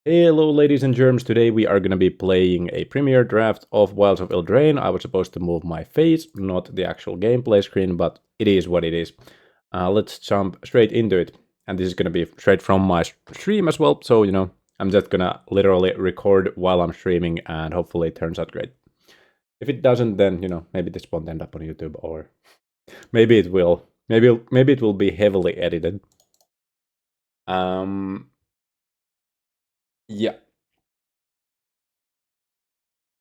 Hello ladies and germs, today we are gonna be playing a premiere draft of Wilds of Eldraine. I was supposed to move my face, not the actual gameplay screen, but it is what it is. Let's jump straight into it. And this is gonna be straight from my stream as well, so I'm just gonna literally record while I'm streaming and hopefully it turns out great. If it doesn't, then maybe this won't end up on YouTube, or maybe it will. Maybe it will be heavily edited. Yeah.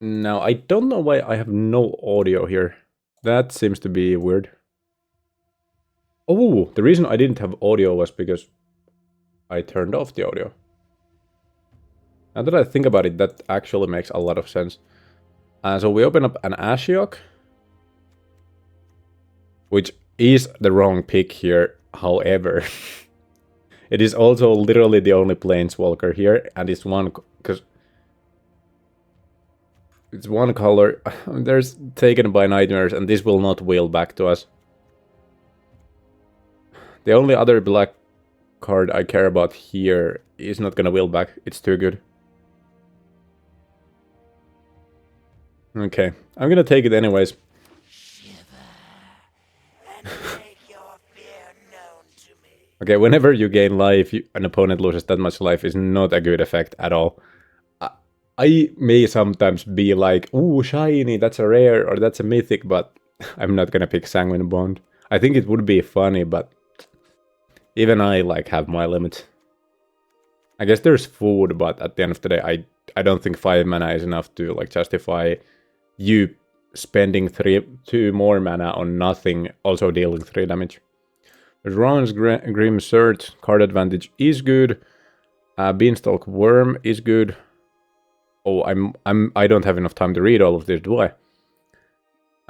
Now, I don't know why I have no audio here. That seems to be weird. Oh, the reason I didn't have audio was because I turned off the audio. Now that I think about it, that actually makes a lot of sense. So we open up an Ashiok, which is the wrong pick here, however. It is also literally the only planeswalker here, and it's one, because it's one color. There's Taken by Nightmares, and this will not wheel back to us. The only other black card I care about here is not gonna wheel back. It's too good. Okay, I'm gonna take it anyways. Okay, whenever you gain life, an opponent loses that much life is not a good effect at all. I may sometimes be like, ooh, shiny, that's a rare, or that's a mythic, but I'm not gonna pick Sanguine Bond. I think it would be funny, but even I have my limits. I guess there's food, but at the end of the day, I don't think 5 mana is enough to justify you spending 2 more mana on nothing, also dealing 3 damage. There's Ron's Grim Search, card advantage is good. Beanstalk Worm is good. Oh, I don't have enough time to read all of this, do I?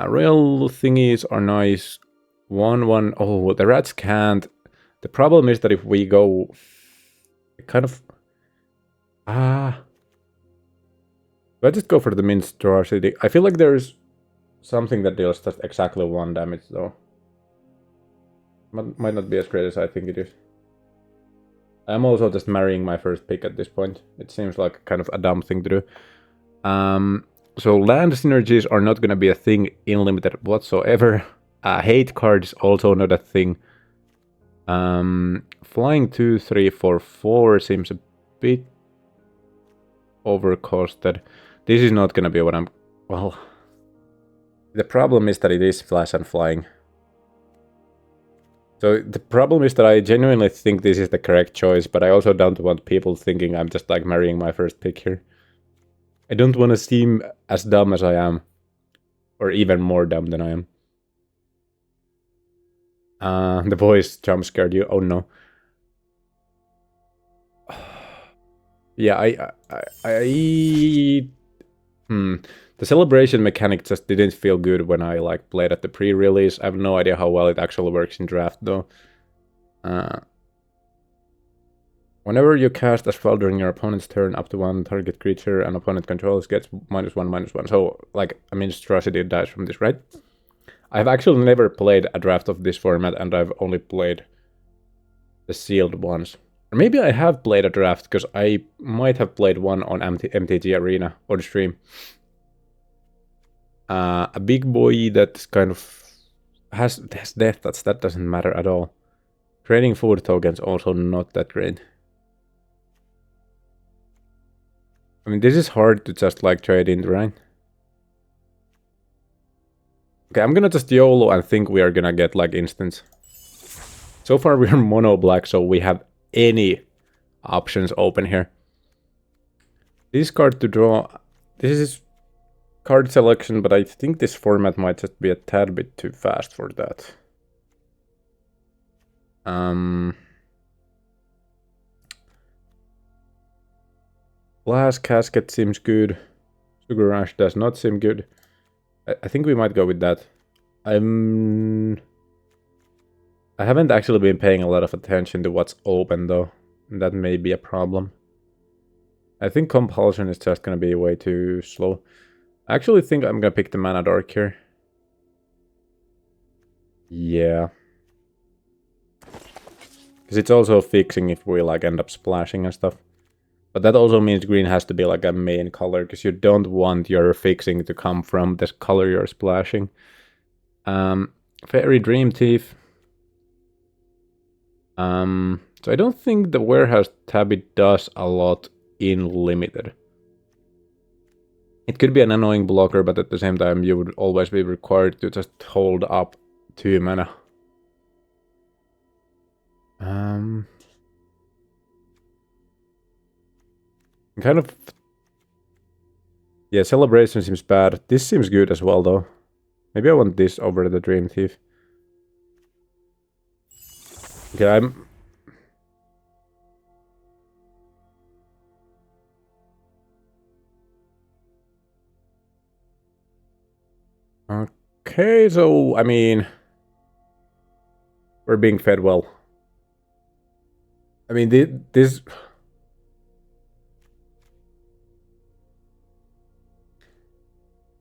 Real thingies are nice. 1/1. Oh, the rats can't. The problem is that if we go kind of let's just go for the Minstrosity. I feel like there's something that deals just exactly 1 damage though. Might not be as great as I think it is. I'm also just marrying my first pick at this point. It seems like kind of a dumb thing to do. So land synergies are not gonna be a thing in Limited whatsoever. Hate cards also not a thing. Flying 2, 3, 4, 4 seems a bit overcosted. This is not gonna be what I'm... Well, the problem is that it is flash and flying. So the problem is that I genuinely think this is the correct choice, but I also don't want people thinking I'm just marrying my first pick here. I don't want to seem as dumb as I am, or even more dumb than I am. The voice jump scared you. Oh no. Yeah, the celebration mechanic just didn't feel good when I played at the pre-release. I have no idea how well it actually works in draft though. Whenever you cast a spell during your opponent's turn, up to 1 target creature an opponent controls gets -1/-1. So, a monstrosity dies from this, right? I've actually never played a draft of this format, and I've only played the sealed ones. Or maybe I have played a draft, because I might have played one on MTG Arena on stream. A big boy that kind of has death touch, that doesn't matter at all. Trading food tokens also not that great. I mean, this is hard to just trade in, right? Okay, I'm gonna just YOLO and think we are gonna get instants. So far we are mono black, so we have any options open here. This card to draw. This is card selection, but I think this format might just be a tad bit too fast for that. Glass Casket seems good. Sugar Rush does not seem good. I think we might go with that. I haven't actually been paying a lot of attention to what's open though. That may be a problem. I think Compulsion is just gonna be way too slow. I actually think I'm gonna pick the Mana Dark here. Yeah. Because it's also fixing if we end up splashing and stuff. But that also means green has to be like a main color, because you don't want your fixing to come from this color you're splashing. Fairy Dream Thief. So I don't think the Warehouse Tabby does a lot in limited. It could be an annoying blocker, but at the same time you would always be required to just hold up 2 mana. Kind of... Yeah, Celebration seems bad. This seems good as well, though. Maybe I want this over the Dream Thief. Okay, I'm... Okay, so, I mean... We're being fed well. I mean, this...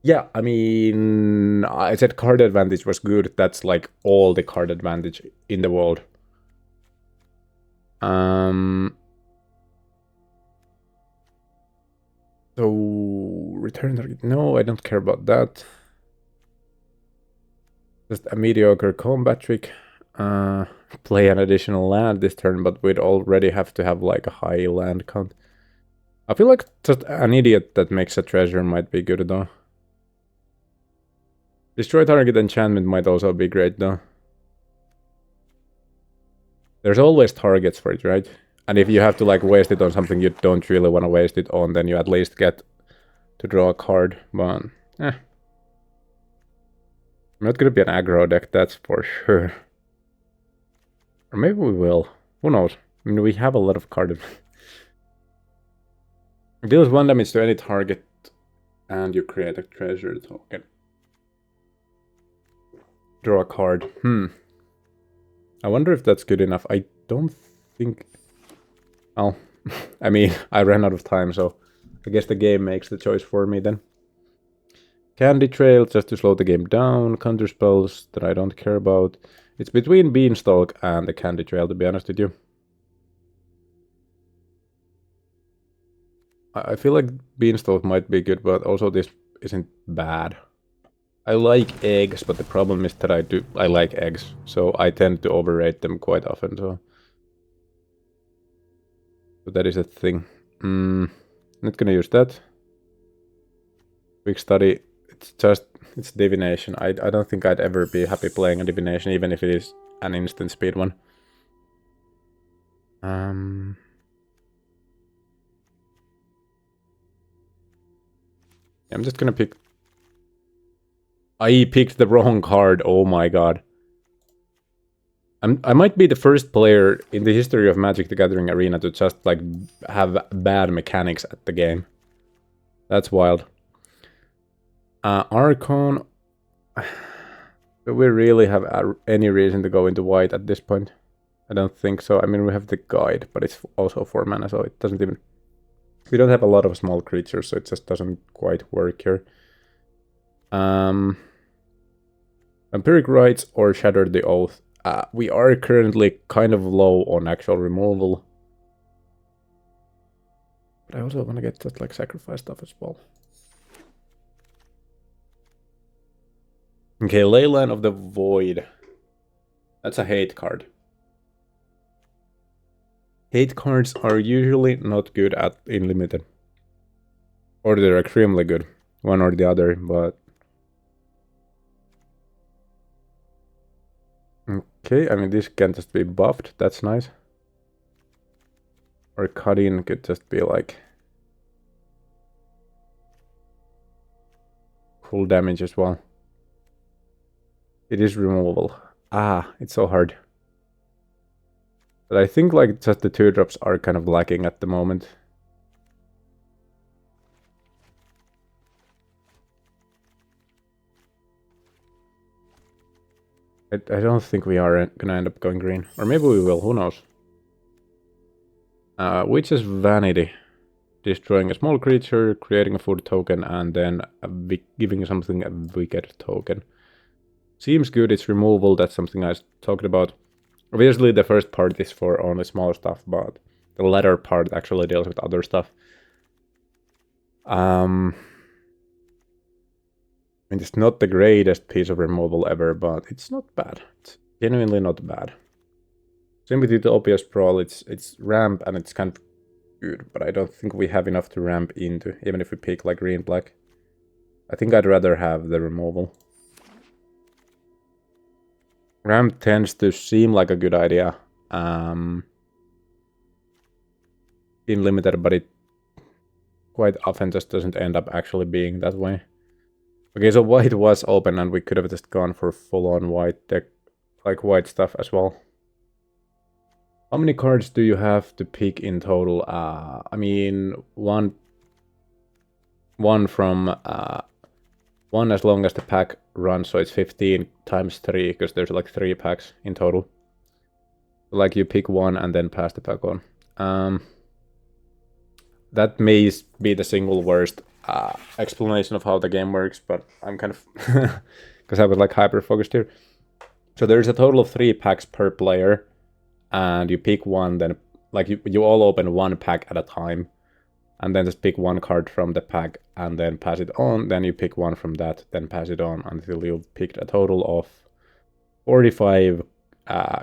Yeah, I mean, I said card advantage was good. That's like all the card advantage in the world. So, return target. No, I don't care about that. Just a mediocre combat trick. Play an additional land this turn, but we'd already have to have like a high land count. I feel like just an idiot that makes a treasure might be good though. Destroy target enchantment might also be great though. There's always targets for it, right? And if you have to like waste it on something you don't really want to waste it on, then you at least get to draw a card. But I'm not gonna be an aggro deck, that's for sure. Or maybe we will. Who knows? I mean, we have a lot of cards. Deals 1 damage to any target, and you create a treasure token. Draw a card. I wonder if that's good enough. I don't think... Oh, I mean, I ran out of time, so I guess the game makes the choice for me then. Candy Trail, just to slow the game down. Counter spells that I don't care about. It's between Beanstalk and the Candy Trail, to be honest with you. I feel like Beanstalk might be good, but also this isn't bad. I like eggs, but the problem is that I like eggs, so I tend to overrate them quite often, so that is a thing. Not gonna use that. Quick study, it's divination. I don't think I'd ever be happy playing a divination, even if it is an instant speed one. I'm just gonna pick... I picked the wrong card, oh my god. I might be the first player in the history of Magic the Gathering Arena to just like have bad mechanics at the game. That's wild. Archon. Do we really have any reason to go into white at this point? I don't think so. I mean, we have the guide, but it's also 4 mana, so it doesn't even... We don't have a lot of small creatures, so it just doesn't quite work here. Vampiric Rites or Shatter the Oath. We are currently kind of low on actual removal. But I also want to get that like sacrifice stuff as well. Okay, Leyline of the Void. That's a hate card. Hate cards are usually not good in limited. Or they're extremely good. One or the other, but... Okay, I mean, this can just be buffed. That's nice. Or cut in could just be like... full damage as well. It is removable. It's so hard. But I think like just the 2-drops are kind of lacking at the moment. I don't think we are gonna end up going green. Or maybe we will, who knows. Which is Vanity. Destroying a small creature, creating a food token, and then giving something a wicked token. Seems good, it's removal, that's something I talked about. Obviously the first part is for only small stuff, but the latter part actually deals with other stuff. I mean, it's not the greatest piece of removal ever, but it's not bad. It's genuinely not bad. Same with Utopia's Sprawl, it's ramp and it's kind of good, but I don't think we have enough to ramp into, even if we pick like green-black. I think I'd rather have the removal. Ramp tends to seem like a good idea in Limited, but it quite often just doesn't end up actually being that way. Okay, so white was open and we could have just gone for full-on white deck, like white stuff as well. How many cards do you have to pick in total? I mean, one from one as long as the pack runs, so it's 15 times 3, because there's like 3 packs in total. Like you pick one and then pass the pack on. That may be the single worst explanation of how the game works, but I'm kind of because I was like hyper focused here. So there's a total of 3 packs per player, and you pick one, then like you all open one pack at a time, and then just pick one card from the pack and then pass it on. Then you pick one from that, then pass it on until you've picked a total of 45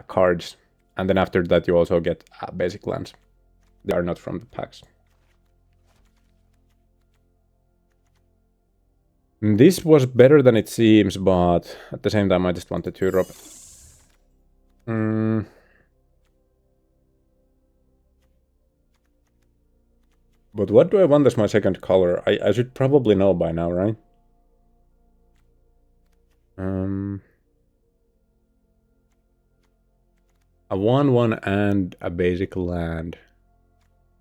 cards, and then after that you also get basic lands. They are not from the packs. This was better than it seems, but at the same time I just wanted to drop. But what do I want as my second color? I should probably know by now, right? A 1/1 and a basic land.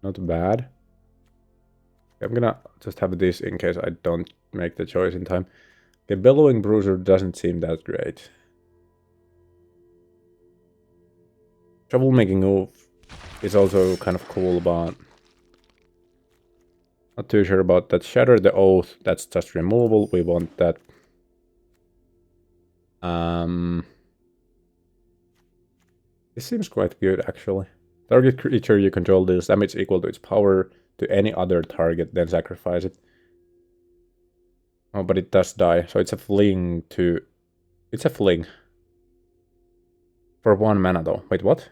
Not bad. I'm gonna just have this in case I don't make the choice in time. Okay, Bellowing Bruiser doesn't seem that great. Troublemaking Oof is also kind of cool, but not too sure about that. Shatter the Oath, that's just removal. We want that. This seems quite good, actually. Target creature you control deals damage equal to its power to any other target, then sacrifice it. Oh, but it does die, so it's a fling to... It's a fling. For 1 mana, though. Wait, what?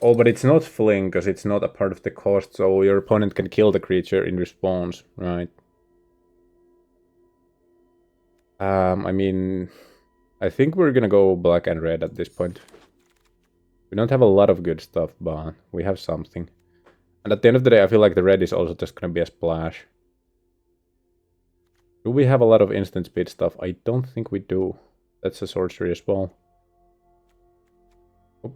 Oh, but it's not fling, because it's not a part of the cost, so your opponent can kill the creature in response, right? I mean... I think we're gonna go black and red at this point. We don't have a lot of good stuff, but we have something. And at the end of the day, I feel like the red is also just gonna be a splash. Do we have a lot of instant speed stuff? I don't think we do. That's a sorcery as well. Oh.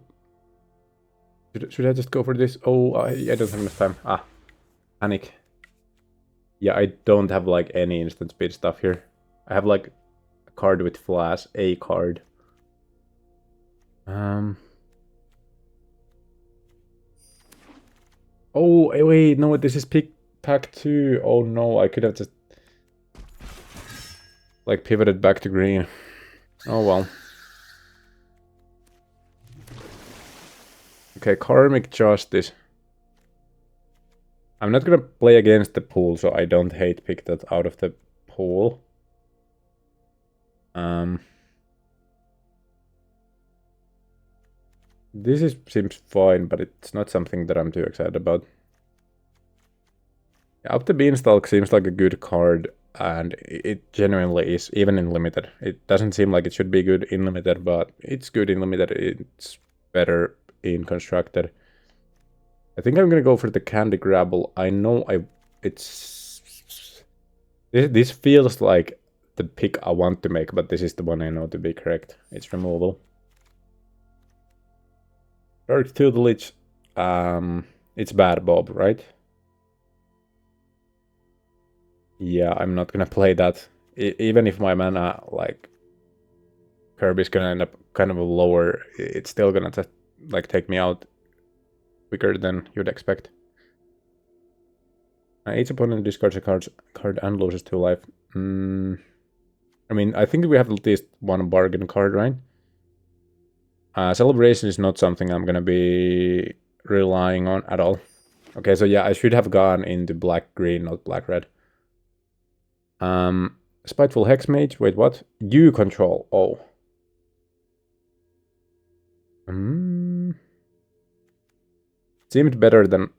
Should I just go for this? Oh, I don't have enough time. Panic. Yeah, I don't have like any instant speed stuff here. I have like a card with flash, a card. Oh, wait, no, this is pack 2. Oh no, I could have just like pivoted back to green. Oh well. Okay, Karmic Justice. I'm not gonna play against the pool, so I don't hate pick that out of the pool. This seems fine, but it's not something that I'm too excited about. Yeah, Up the Beanstalk seems like a good card, and it genuinely is, even in Limited. It doesn't seem like it should be good in Limited, but it's good in Limited. It's better in Constructed. I think I'm gonna go for the Candy Grabble. I know this feels like the pick I want to make, but this is the one I know to be correct. It's removal. Dark Tutelage, it's bad, Bob, right? Yeah, I'm not gonna play that. Even if my mana, like, curve is gonna end up kind of lower, it's still gonna just, like, take me out quicker than you'd expect. Each opponent discards a card and loses 2 life. I mean, I think we have at least one bargain card, right? Celebration is not something I'm gonna be relying on at all. Okay, so yeah, I should have gone into black-green, not black-red. Spiteful Hexmage, wait, what? You control, oh. Seemed better than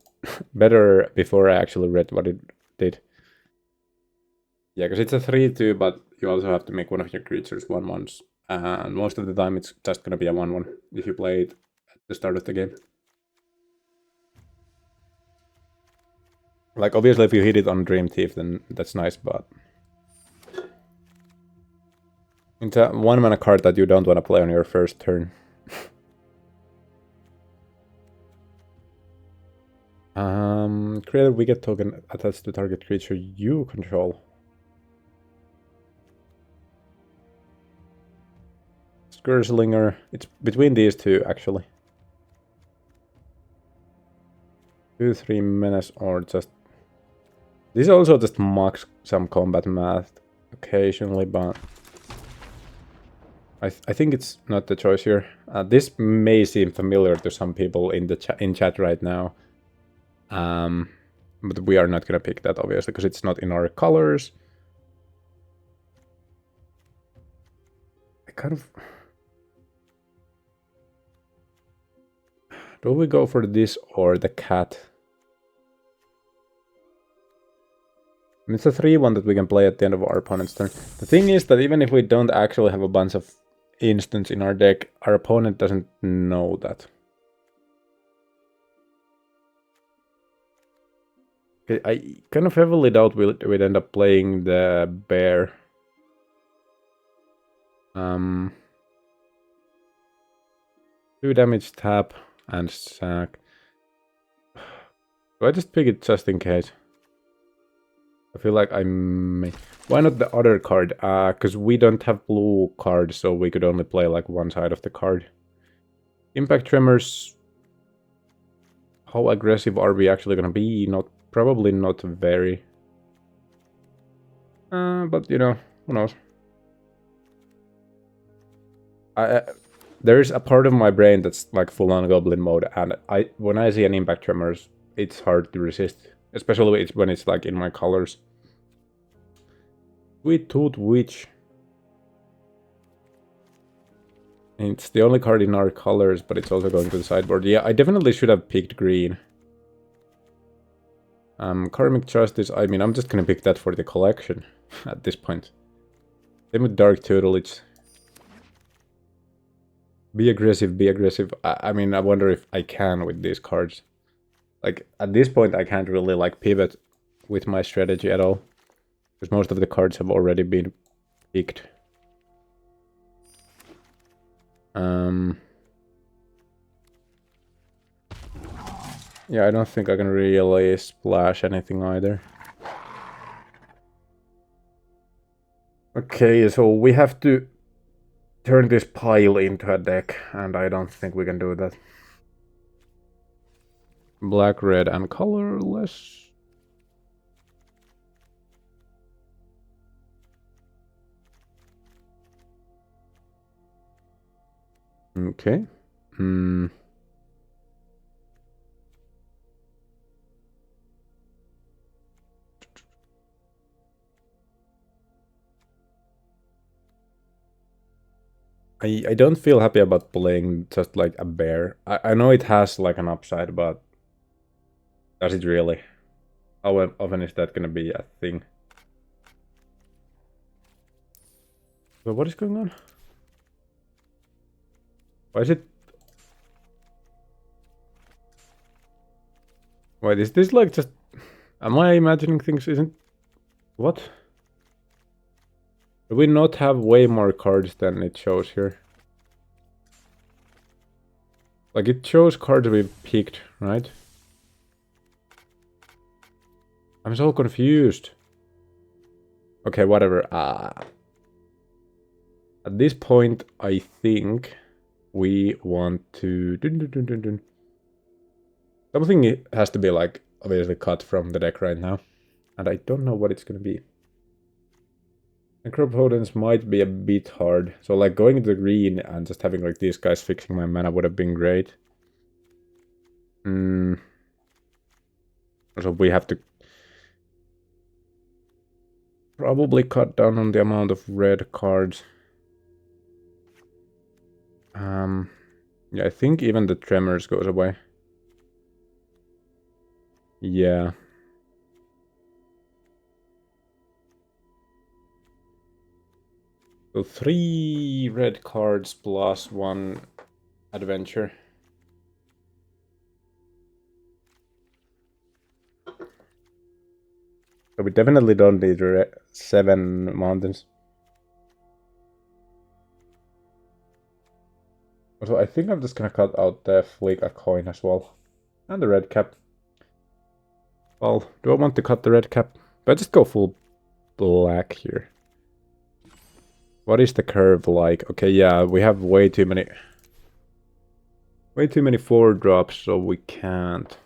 better before I actually read what it did. Yeah, because it's a 3/2, but you also have to make one of your creatures 1/1s. And most of the time it's just gonna be a 1/1 if you play it at the start of the game. Like, obviously if you hit it on Dream Thief, then that's nice, but it's a 1-mana card that you don't want to play on your first turn. Create a wicked token attached to target creature you control. Scourgeslinger. It's between these two, actually. 2/3 menace or just... This also just mocks some combat math occasionally, but... I think it's not the choice here. This may seem familiar to some people in the in chat right now. But we are not gonna pick that, obviously, because it's not in our colors. I kind of... Do we go for this or the cat? It's a 3/1 that we can play at the end of our opponent's turn. The thing is that even if we don't actually have a bunch of instants in our deck, our opponent doesn't know that. Okay, I kind of heavily doubt we'd end up playing the bear. 2 damage, tap, and sack. Do I just pick it just in case? I feel like I may... Why not the other card? Because we don't have blue cards, so we could only play like one side of the card. Impact Tremors. How aggressive are we actually gonna be? Probably not very. But you know, who knows? There's a part of my brain that's like full on goblin mode, and when I see an Impact Tremors, it's hard to resist. Especially when it's like in my colors. Sweet Tooth Witch. It's the only card in our colors, but it's also going to the sideboard. Yeah, I definitely should have picked green. Karmic Justice, I mean, I'm just gonna pick that for the collection at this point. Same with Dark Tutelage. Be aggressive, be aggressive. I mean, I wonder if I can with these cards. Like, at this point, I can't really, like, pivot with my strategy at all. Because most of the cards have already been picked. Yeah, I don't think I can really splash anything either. Okay, so we have to turn this pile into a deck, and I don't think we can do that. Black, red, and colorless. Okay. I don't feel happy about playing just like a bear. I know it has like an upside, but does it really? How often is that gonna be a thing? So what is going on? Why is it... Wait, is this like just... Am I imagining things? Isn't... What? Do we not have way more cards than it shows here? Like, it shows cards we picked, right? I'm so confused. Okay, whatever. At this point, I think we want to... Something has to be, like, obviously cut from the deck right now. And I don't know what it's gonna be. Necropotence might be a bit hard. So like going to the green and just having like these guys fixing my mana would have been great. So we have to probably cut down on the amount of red cards. Yeah, I think even the tremors goes away. Yeah. So 3 red cards plus 1 adventure. So we definitely don't need 7 mountains. So I think I'm just gonna cut out the flick a coin as well. And the red cap. Well, do I want to cut the red cap? But I just go full black here. What is the curve like? Okay, yeah, we have way too many 4 drops, so we can't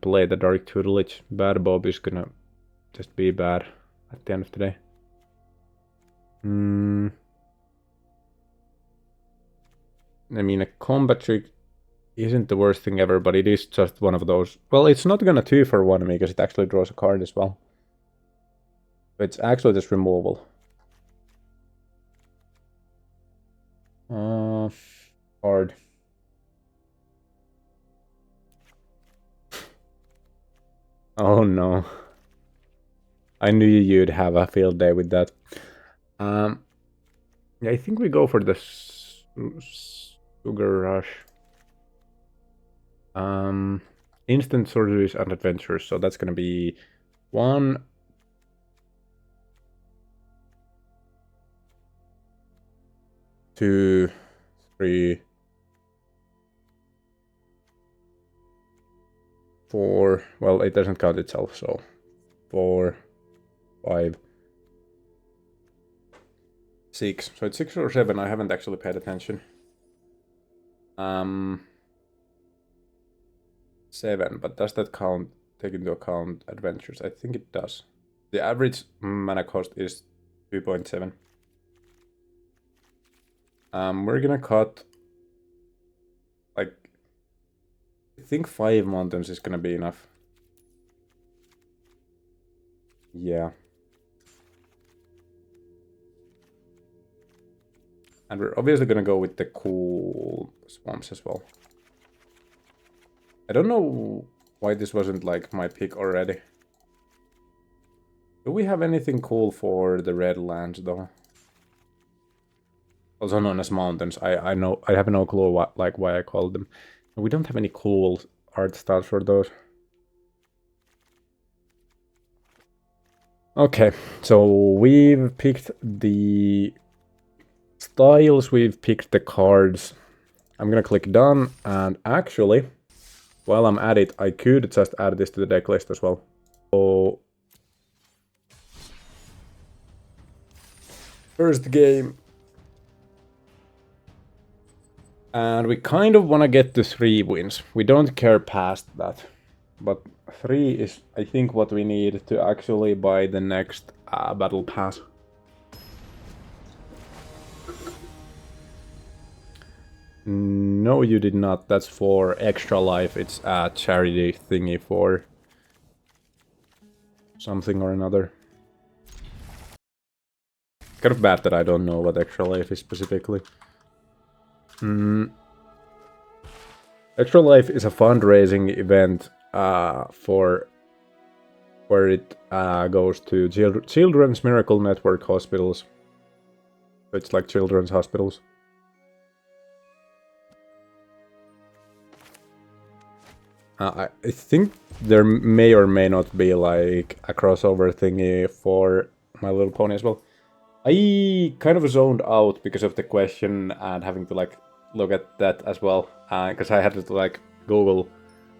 play the Dark Tutelage. Bad Bob is gonna just be bad at the end of the day. I mean, a combat trick isn't the worst thing ever, but it is just one of those. Well, it's not gonna 2-for-1 me because it actually draws a card as well. But it's actually just removal. Hard. Oh no. I knew you'd have a field day with that. Yeah, I think we go for the Sugar Rush. Instant sorceries and adventures, so that's gonna be 1, 2, 3, 4. Well, it doesn't count itself, so 4, 5, 6. So it's 6 or 7. I haven't actually paid attention. 7, but does that count? Take into account adventures? I think it does. The average mana cost is 2.7. We're gonna cut, like, I think 5 mountains is gonna be enough. Yeah. And we're obviously gonna go with the cool swamps as well. I don't know why this wasn't like my pick already. Do we have anything cool for the red lands though? Also known as mountains. I know, I have no clue why I called them. We don't have any cool art styles for those. Okay, so we've picked the styles, we've picked the cards. I'm gonna click done, and actually, while I'm at it, I could just add this to the deck list as well. So, first game. And we kind of want to get to 3 wins. We don't care past that. But 3 is, I think, what we need to actually buy the next battle pass. No, you did not. That's for extra life. It's a charity thingy for something or another. Kind of bad that I don't know what extra life is specifically. Extra Life is a fundraising event for where it goes to Children's Miracle Network hospitals. It's like children's hospitals. I think there may or may not be like a crossover thingy for My Little Pony as well. I kind of zoned out because of the question and having to like look at that as well, because I had to like Google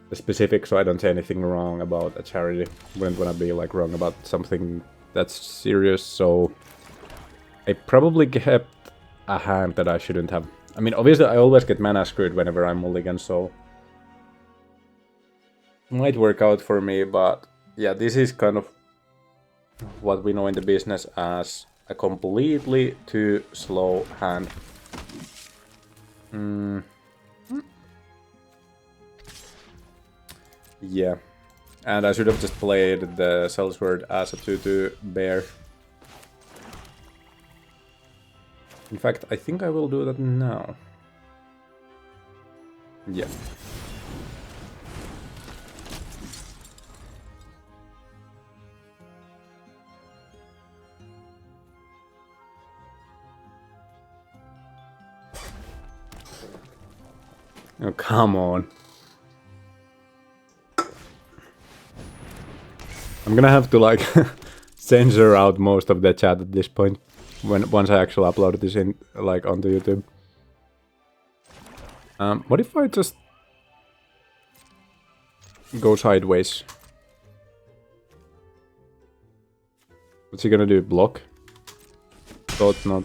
the specifics so I don't say anything wrong about a charity. Wouldn't want to be like wrong about something that's serious, so I probably kept a hand that I shouldn't have. I mean, obviously I always get mana screwed whenever I'm mulligan, so might work out for me, but yeah, this is kind of what we know in the business as a completely too slow hand. Yeah. And I should have just played the Sellsword as a 2/2 bear. In fact, I think I will do that now. Yeah. Oh, come on. I'm gonna have to like censor out most of the chat at this point once I actually upload this in like onto YouTube. What if I just go sideways? What's he gonna do? Block? Thought not.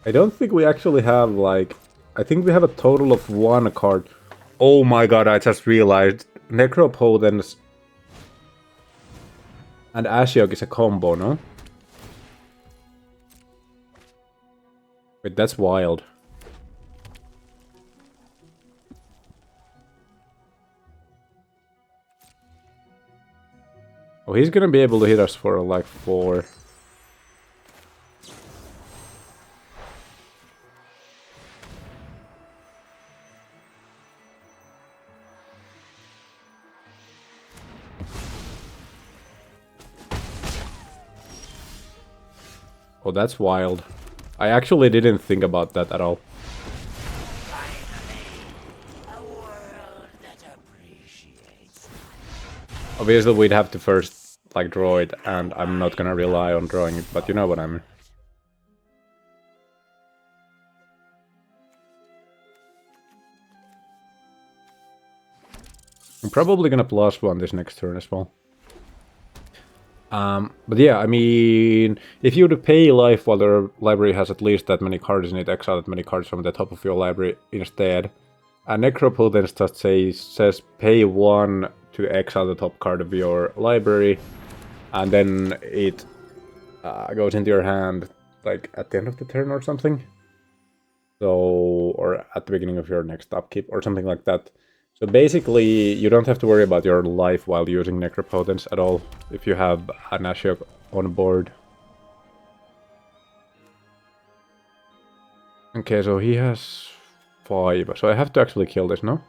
I don't think we actually have like... I think we have a total of 1 card. Oh my god, I just realized. Necropotence and Ashiok is a combo, no? Wait, that's wild. Oh, he's gonna be able to hit us for like 4. Oh, that's wild. I actually didn't think about that at all. Obviously, we'd have to first, like, draw it, and I'm not gonna rely on drawing it, but you know what I mean. I'm probably gonna +1 this next turn as well. But yeah, I mean, if you would pay life while the library has at least that many cards in it, exile that many cards from the top of your library instead. And Necropotence just says pay 1 to exile the top card of your library, and then it goes into your hand like at the end of the turn or something. So, or at the beginning of your next upkeep or something like that. So basically, you don't have to worry about your life while using Necropotence at all, if you have an Ashiok on board. Okay, so he has 5, so I have to actually kill this, no?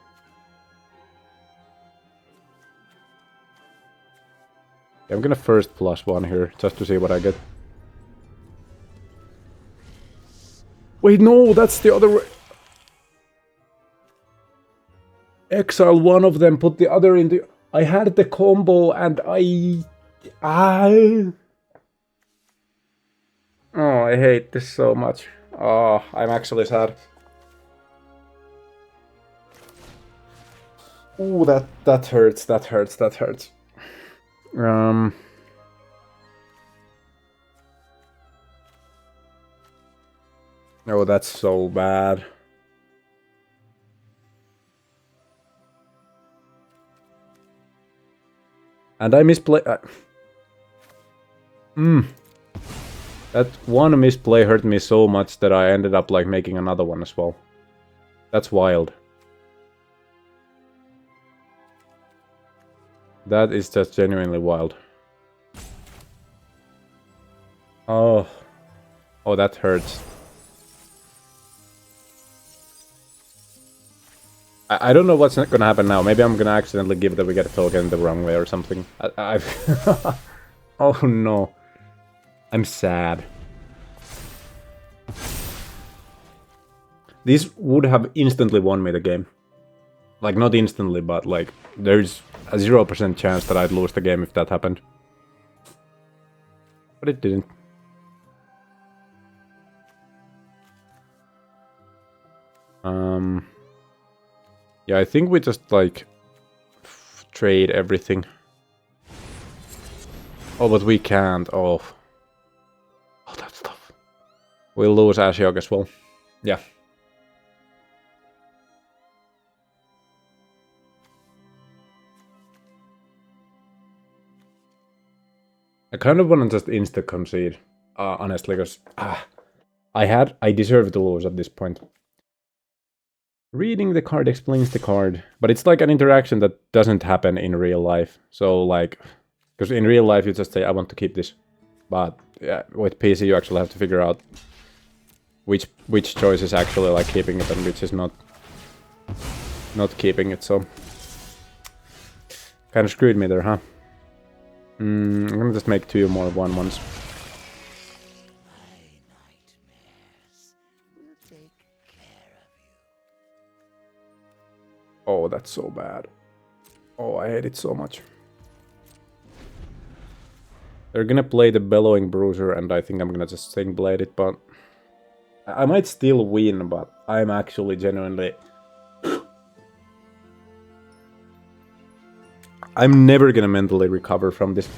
I'm gonna first +1 here, just to see what I get. Wait, no, that's the other way. Exile one of them, put the other in the... I had the combo and I... Oh, I hate this so much. Oh, I'm actually sad. Ooh, that hurts, that hurts, that hurts. Oh, that's so bad. And I misplay... That one misplay hurt me so much that I ended up like making another one as well. That's wild. That is just genuinely wild. Oh. Oh, that hurts. I don't know what's gonna happen now. Maybe I'm gonna accidentally give the Wicked token the wrong way or something. Oh no. I'm sad. This would have instantly won me the game. Like, not instantly, but like, there's a 0% chance that I'd lose the game if that happened. But it didn't. Yeah, I think we just, like, trade everything. Oh, but we can't. Oh. We'll lose Ashiok as well. Yeah. I kind of want to just insta-concede, honestly, because I deserve to lose at this point. Reading the card explains the card, but it's like an interaction that doesn't happen in real life. So like, because in real life you just say, I want to keep this. But yeah, with PC you actually have to figure out which choice is actually like keeping it and which is not keeping it, so kind of screwed me there, huh? I'm gonna just make 2 more 1/1s. Oh, that's so bad. Oh, I hate it so much. They're gonna play the Bellowing Bruiser, and I think I'm gonna just Sting Blade it, but I might still win, but I'm actually genuinely... I'm never gonna mentally recover from this.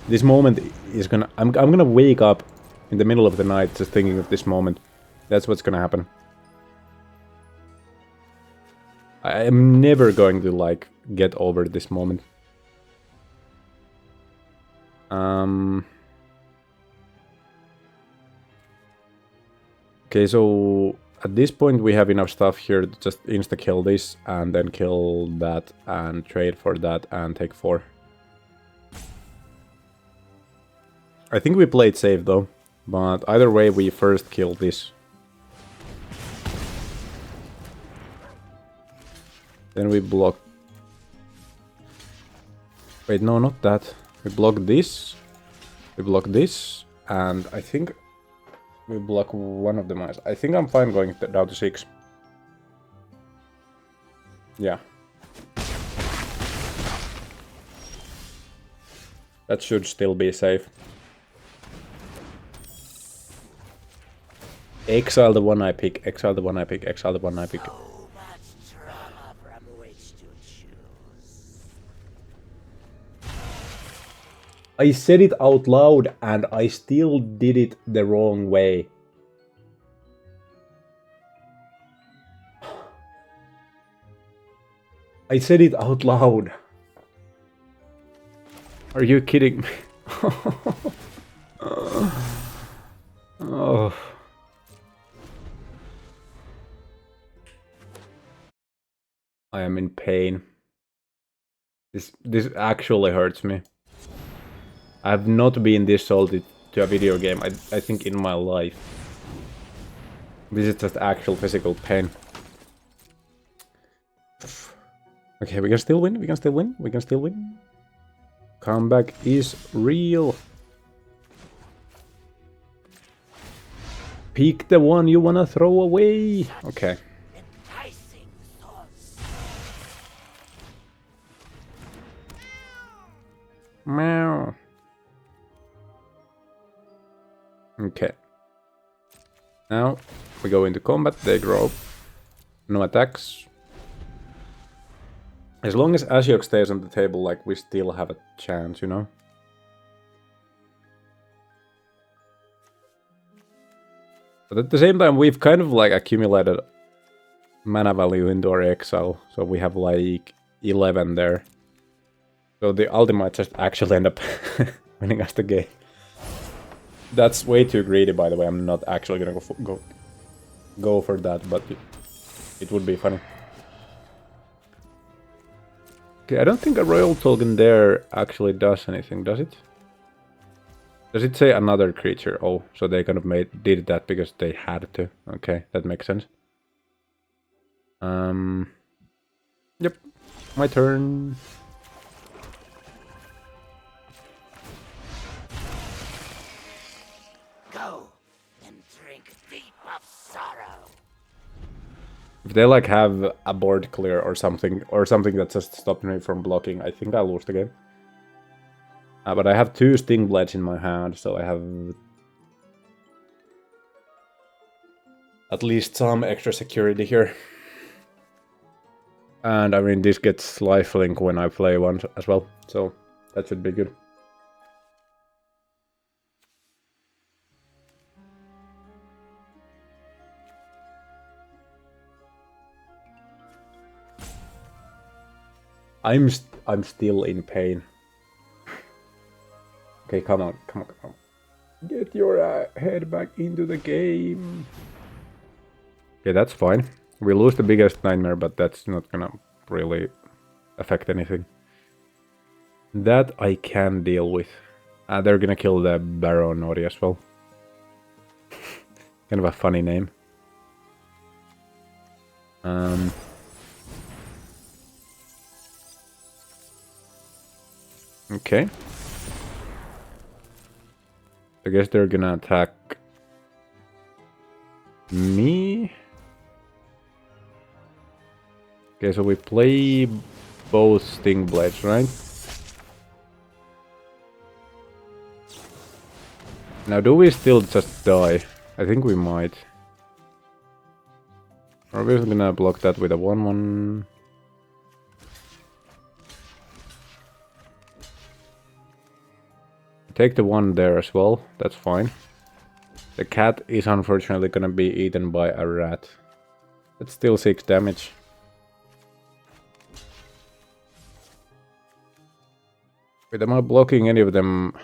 This moment is gonna... I'm gonna wake up in the middle of the night just thinking of this moment. That's what's gonna happen. I am never going to, like, get over this moment. Okay, so at this point we have enough stuff here to just insta-kill this, and then kill that, and trade for that, and take 4. I think we played safe though, but either way we first kill this. Then we block... Wait, no, not that. We block this. We block this. And I think we block one of the mines. I think I'm fine going down to 6. Yeah. That should still be safe. Exile the one I pick, exile the one I pick, exile the one I pick. I said it out loud and I still did it the wrong way. I said it out loud. Are you kidding me? Oh. I am in pain. This actually hurts me. I have not been this salty to a video game, I think, in my life. This is just actual physical pain. Okay, we can still win, we can still win, we can still win. Comeback is real. Pick the one you wanna throw away. Okay. Meow. Okay. Now we go into combat, they grow. No attacks. As long as Ashiok stays on the table, like, we still have a chance, you know? But at the same time, we've kind of, like, accumulated mana value into our exile. So we have, like, 11 there. So the ultimate just actually end up winning us the game. That's way too greedy, by the way. I'm not actually gonna go for that, but it would be funny. Okay, I don't think a royal token there actually does anything, does it? Does it say another creature? Oh, so they kind of did that because they had to. Okay, that makes sense. Yep, my turn. If they, like, have a board clear or something that just stopped me from blocking, I think I'll lose the game. But I have 2 Sting Blades in my hand, so I have at least some extra security here. And I mean, this gets lifelink when I play one as well, so that should be good. I'm still in pain. Okay, come on. Get your head back into the game. Okay, that's fine. We lose the biggest nightmare, but that's not gonna really affect anything. That I can deal with. They're gonna kill the Baron Nori as well. Kind of a funny name. Okay. I guess they're gonna attack me. Okay, so we play both Sting Blades, right? Now, do we still just die? I think we might. Are we gonna block that with a 1/1? Take the one there as well, that's fine. The cat is unfortunately gonna be eaten by a rat. That's still 6 damage. Wait, am I blocking any of them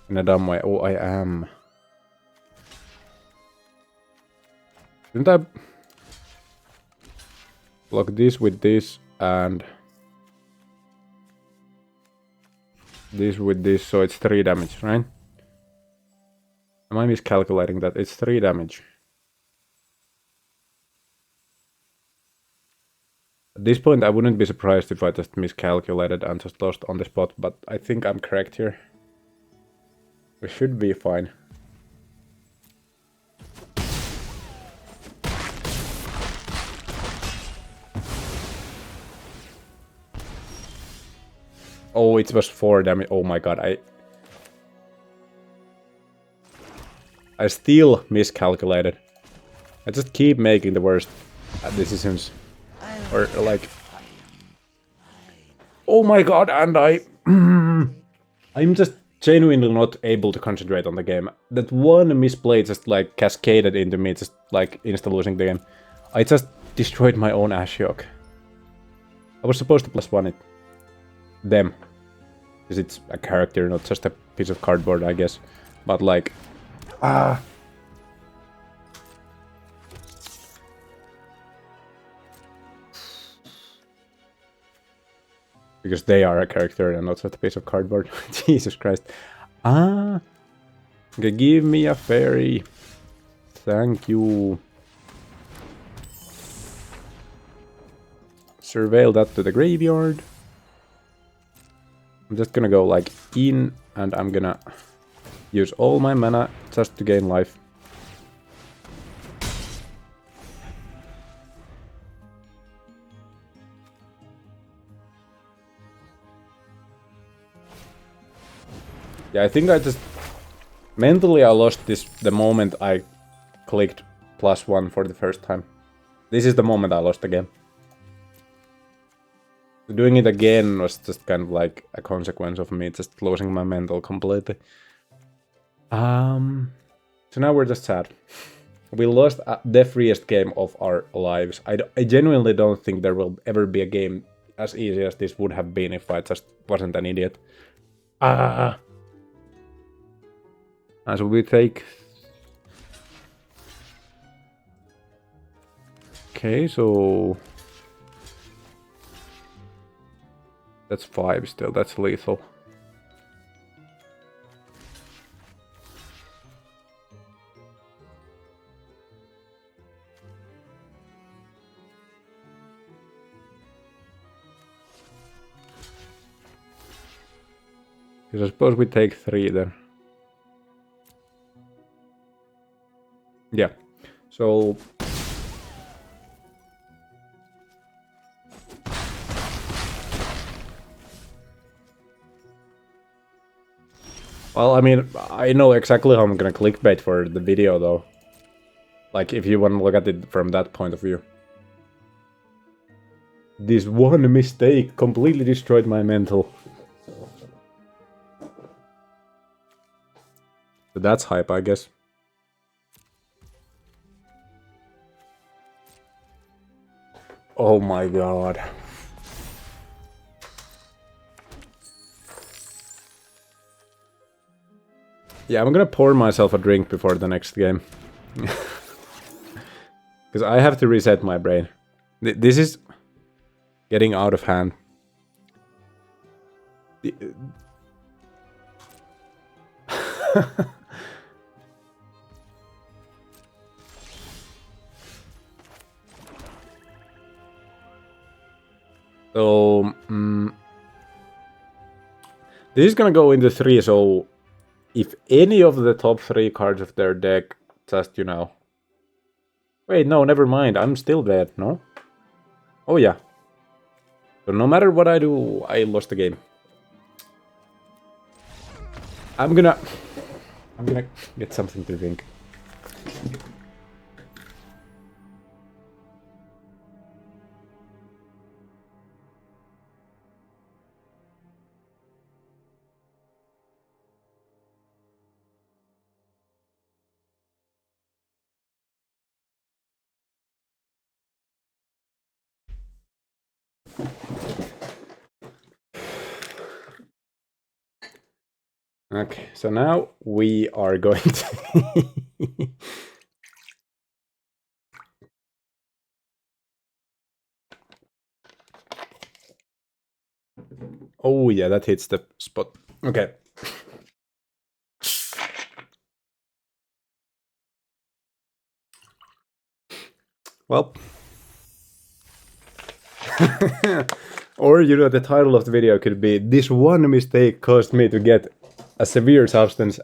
in a dumb way? Oh, I am. Didn't I block this with this and this with this, so it's 3 damage, right? Am I miscalculating that? It's 3 damage. At this point, I wouldn't be surprised if I just miscalculated and just lost on the spot, but I think I'm correct here. We should be fine. Oh, it was 4 damage. Oh my god, I still miscalculated. I just keep making the worst decisions. Or like... Oh my god, and I'm just genuinely not able to concentrate on the game. That one misplay just like cascaded into me, just like insta-losing the game. I just destroyed my own Ashiok. I was supposed to +1 it. Them. Because it's a character, not just a piece of cardboard, I guess. But like... Because they are a character and not just a piece of cardboard. Jesus Christ. Okay, give me a fairy. Thank you. Surveil that to the graveyard. I'm just gonna go like in and I'm gonna use all my mana just to gain life. Yeah, I think I just... Mentally I lost this the moment I clicked +1 for the first time. This is the moment I lost the game. Doing it again was just kind of like a consequence of me just losing my mental completely. So now we're just sad. We lost the freest game of our lives. I genuinely don't think there will ever be a game as easy as this would have been if I just wasn't an idiot. So we take... Okay, so... That's 5 still, that's lethal. Because I suppose we take 3 then. Yeah, so... Well, I mean, I know exactly how I'm gonna clickbait for the video though. Like, if you want to look at it from that point of view. This one mistake completely destroyed my mental. So that's hype, I guess. Oh my god. Yeah, I'm gonna pour myself a drink before the next game. Because I have to reset my brain. This is getting out of hand. So, this is gonna go into 3, so if any of the top 3 cards of their deck, just, you know... Wait, no, never mind, I'm still dead, no? Oh yeah. So no matter what I do, I lost the game. I'm gonna get something to drink. Okay, so now we are going to... Oh yeah, that hits the spot. Okay. Well. Or, you know, the title of the video could be, "This one mistake caused me to get a severe substance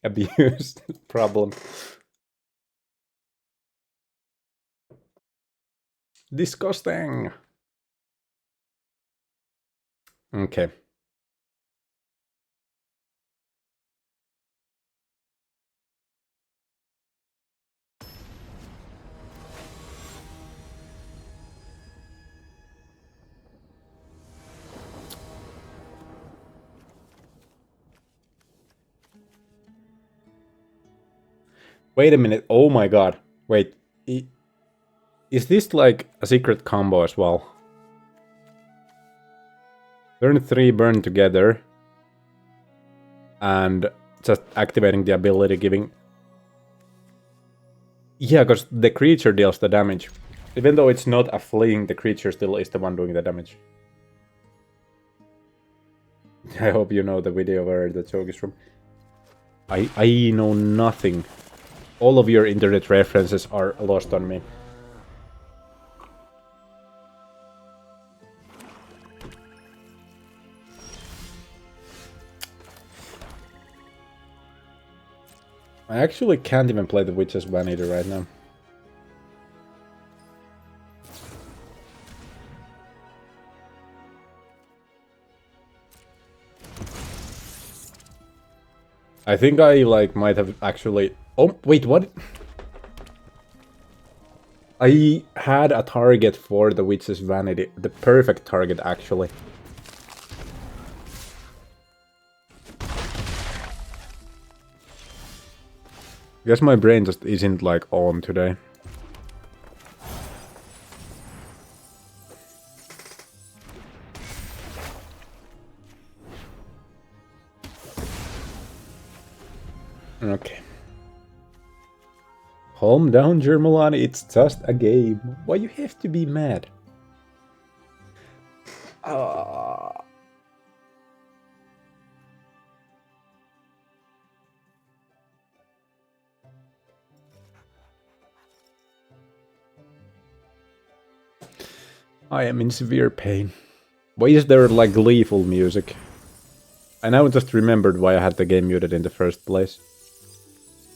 abuse problem." Disgusting. Okay. Wait a minute. Oh my god. Wait. Is this like a secret combo as well? Turn 3 burn together. And just activating the ability, giving... Yeah, because the creature deals the damage. Even though it's not a fleeing, the creature still is the one doing the damage. I hope you know the video where the joke is from. I know nothing. All of your internet references are lost on me. I actually can't even play the Witch's Vanity right now. I think I like might have actually... Oh, wait, what? I had a target for the Witch's Vanity. The perfect target, actually. Guess my brain just isn't like on today. Okay. Calm down, Germolani, it's just a game. Why you have to be mad? I am in severe pain. Why is there like gleeful music? I now just remembered why I had the game muted in the first place.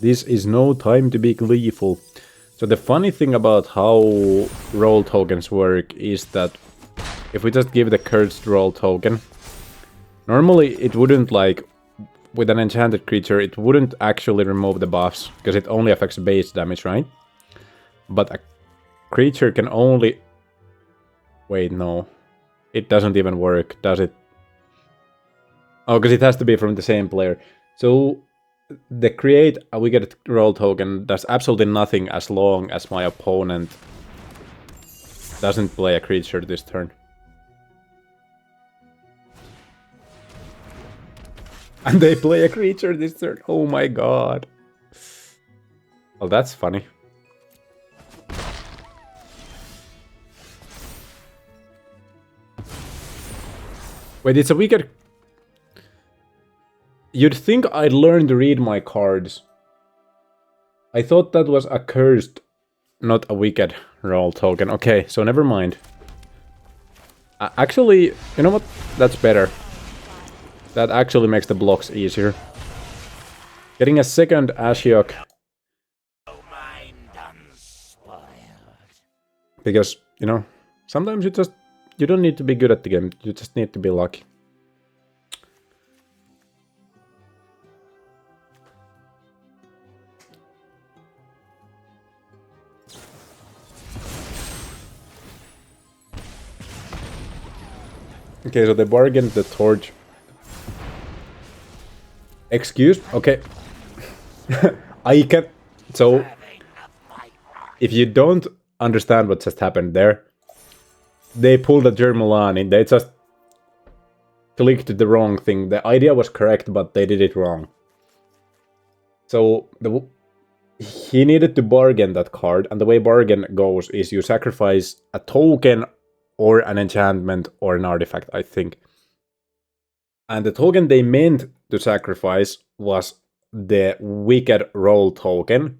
This is no time to be gleeful. So the funny thing about how roll tokens work is that if we just give the cursed roll token, normally it wouldn't like, with an enchanted creature, it wouldn't actually remove the buffs, because it only affects base damage, right? But a creature can only... Wait, no. It doesn't even work, does it? Oh, because it has to be from the same player. So the create a wicked roll token does absolutely nothing as long as my opponent doesn't play a creature this turn. And they play a creature this turn. Oh my god. Well, that's funny. Wait, it's a wicked... You'd think I'd learn to read my cards. I thought that was a cursed, not a wicked roll token. Okay, so never mind. Actually, you know what? That's better. That actually makes the blocks easier. Getting a second Ashiok. Because, you know, sometimes you don't need to be good at the game, you just need to be lucky. Okay, so they bargained the torch. Excuse? Okay. I can... So... If you don't understand what just happened there, they pulled a Germolani. They just clicked the wrong thing. The idea was correct, but they did it wrong. So he needed to bargain that card, and the way bargain goes is you sacrifice a token or an enchantment or an artifact, I think. And the token they meant to sacrifice was the Wicked Roll token,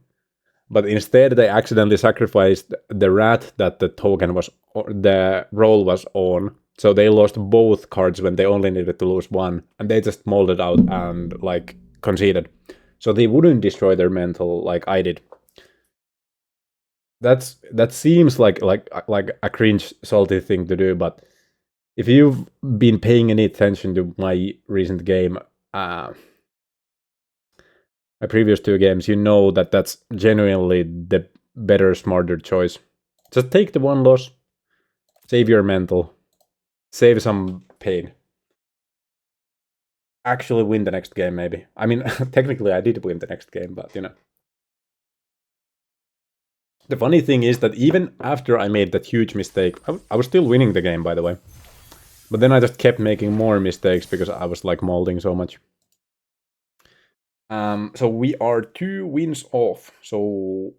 but instead they accidentally sacrificed the rat that the token was, or the roll was on. So they lost both cards when they only needed to lose one, and they just molded out and like conceded. So they wouldn't destroy their mental like I did. That seems like a cringe, salty thing to do, but if you've been paying any attention to my recent game, my previous two games, you know that that's genuinely the better, smarter choice. Just take the one loss, save your mental, save some pain. Actually win the next game, maybe. I mean, technically I did win the next game, but you know. The funny thing is that even after I made that huge mistake, I was still winning the game, by the way. But then I just kept making more mistakes because I was like molding so much. So we are 2 wins off. So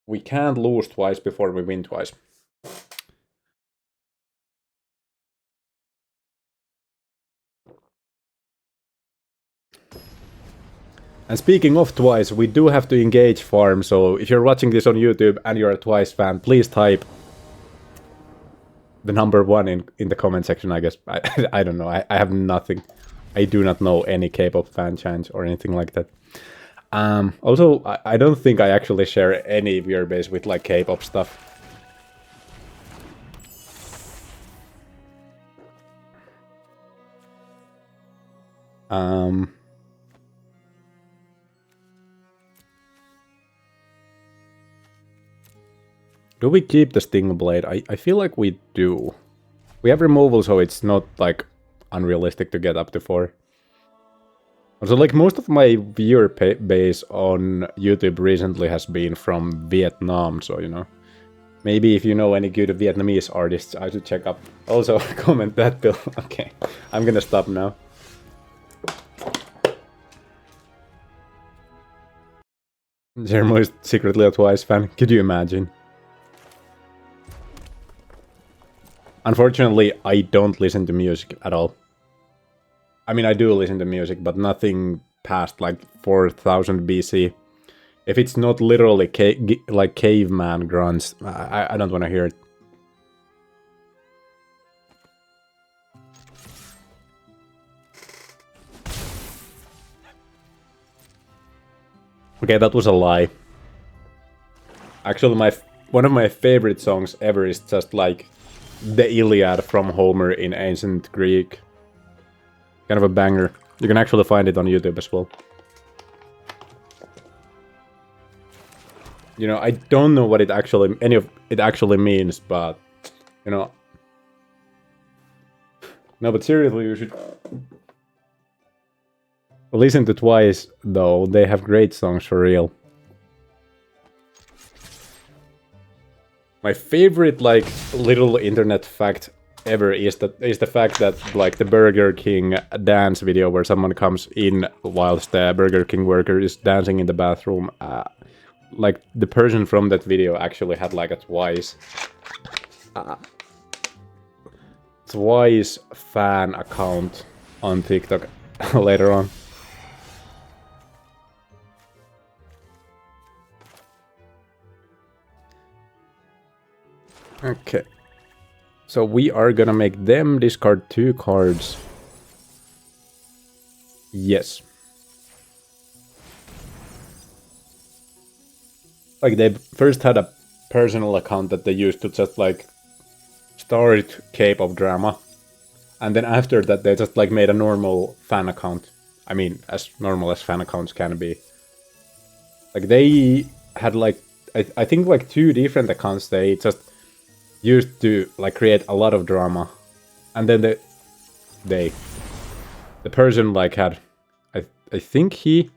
we can't lose twice before we win twice. And speaking of Twice, we do have to engage farm, so if you're watching this on YouTube and you're a Twice fan, please type the number 1 in the comment section, I guess. I don't know, I have nothing. I do not know any K-pop fan chants or anything like that. Also, I don't think I actually share any viewer base with like K-pop stuff. Do we keep the Sting Blade? I feel like we do. We have removal, so it's not like unrealistic to get up to 4. Also, like most of my viewer base on YouTube recently has been from Vietnam, so you know. Maybe if you know any good Vietnamese artists, I should check up. Also, comment that, Bill. Okay, I'm gonna stop now. Jermo is secretly a Twice fan. Could you imagine? Unfortunately, I don't listen to music at all. I mean, I do listen to music, but nothing past like 4000 BC. If it's not literally like caveman grunts, I don't want to hear it. Okay, that was a lie. Actually, one of my favorite songs ever is just like the Iliad from Homer in ancient Greek. Kind of a banger. You can actually find it on YouTube as well. You know, I don't know what any of it actually means, but you know. No, but seriously, you should listen to Twice, though. They have great songs for real. My favorite, like, little internet fact ever is the fact that like the Burger King dance video where someone comes in whilst the Burger King worker is dancing in the bathroom. Like the person from that video actually had like a twice fan account on TikTok later on. Okay. So we are gonna make them discard 2 cards. Yes. Like they first had a personal account that they used to just like start Cape of Drama. And then after that they just like made a normal fan account. I mean, as normal as fan accounts can be. Like they had like, I think like 2 different accounts they just used to like create a lot of drama. And then the person like had, I think he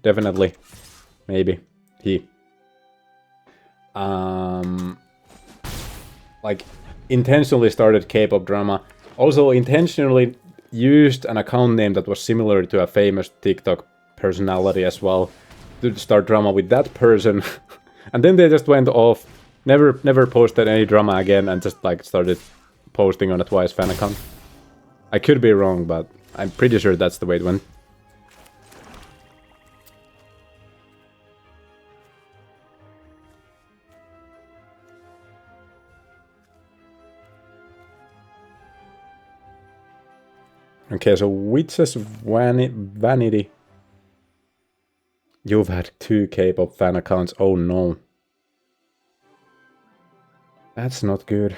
definitely, maybe, he. Like intentionally started K-pop drama. Also intentionally used an account name that was similar to a famous TikTok personality as well to start drama with that person. And then they just went off, never posted any drama again and just like started posting on a twice fan account. I could be wrong, but I'm pretty sure that's the way it went. Okay, so Witch's Vanity. You've had 2 K-pop fan accounts. Oh no. That's not good.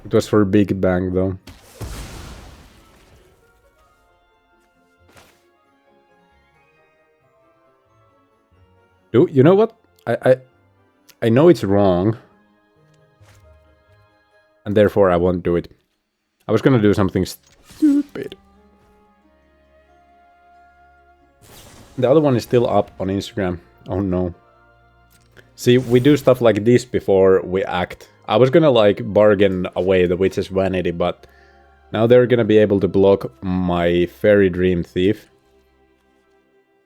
It was for Big Bang though. You know what? I know it's wrong. And therefore I won't do it. I was gonna do something stupid. The other one is still up on Instagram. Oh no. See, we do stuff like this before we act. I was gonna like bargain away the Witch's Vanity, but now they're gonna be able to block my Fairy Dream Thief.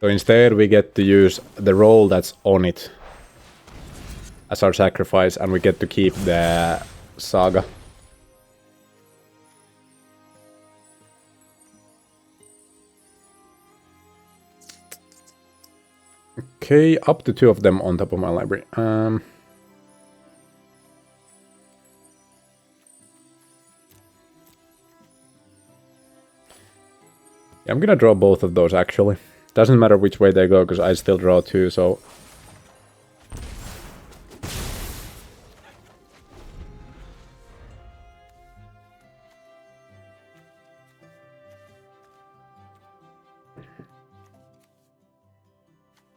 So instead we get to use the roll that's on it as our sacrifice, and we get to keep the Saga. Okay, up to 2 of them on top of my library. Yeah, I'm gonna draw both of those actually. Doesn't matter which way they go, because I still draw 2, so...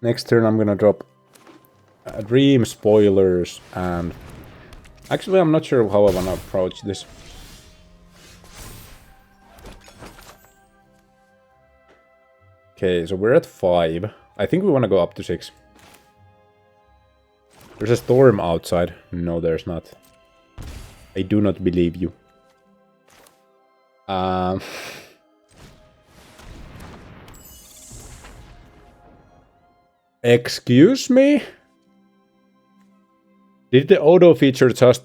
Next turn I'm gonna drop Dream Spoilers, and... Actually, I'm not sure how I wanna approach this. Okay, so we're at 5. I think we want to go up to 6. There's a storm outside. No, there's not. I do not believe you. Excuse me? Did the auto feature just...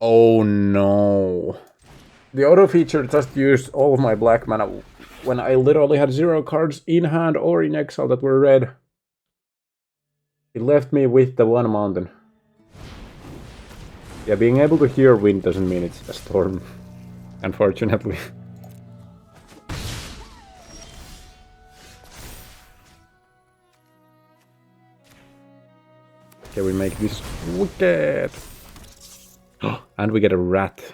Oh no. The auto feature just used all of my black mana when I literally had 0 cards in hand or in exile that were red. It left me with the 1 mountain. Yeah, being able to hear wind doesn't mean it's a storm, unfortunately. Okay, we make this wicked. And we get a rat.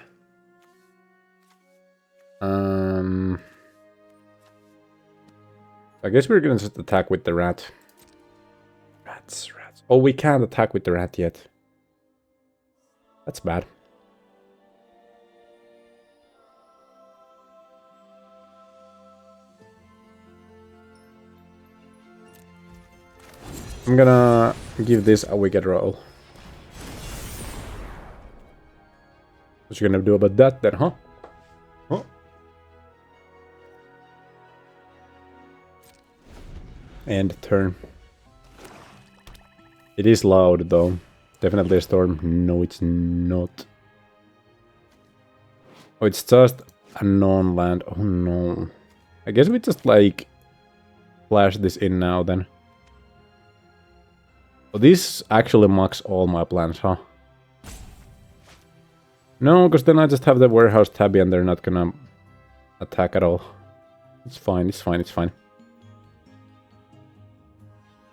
I guess we're gonna just attack with the rat. Rats. Oh, we can't attack with the rat yet. That's bad. I'm gonna give this a wicked roll. What you gonna do about that then, huh? Huh? End turn. It is loud though. Definitely a storm. No, it's not. Oh, it's just a non-land. Oh no. I guess we just like flash this in now then. Oh, this actually mucks all my plans, huh? No, because then I just have the warehouse tabby and they're not gonna attack at all. It's fine, it's fine, it's fine.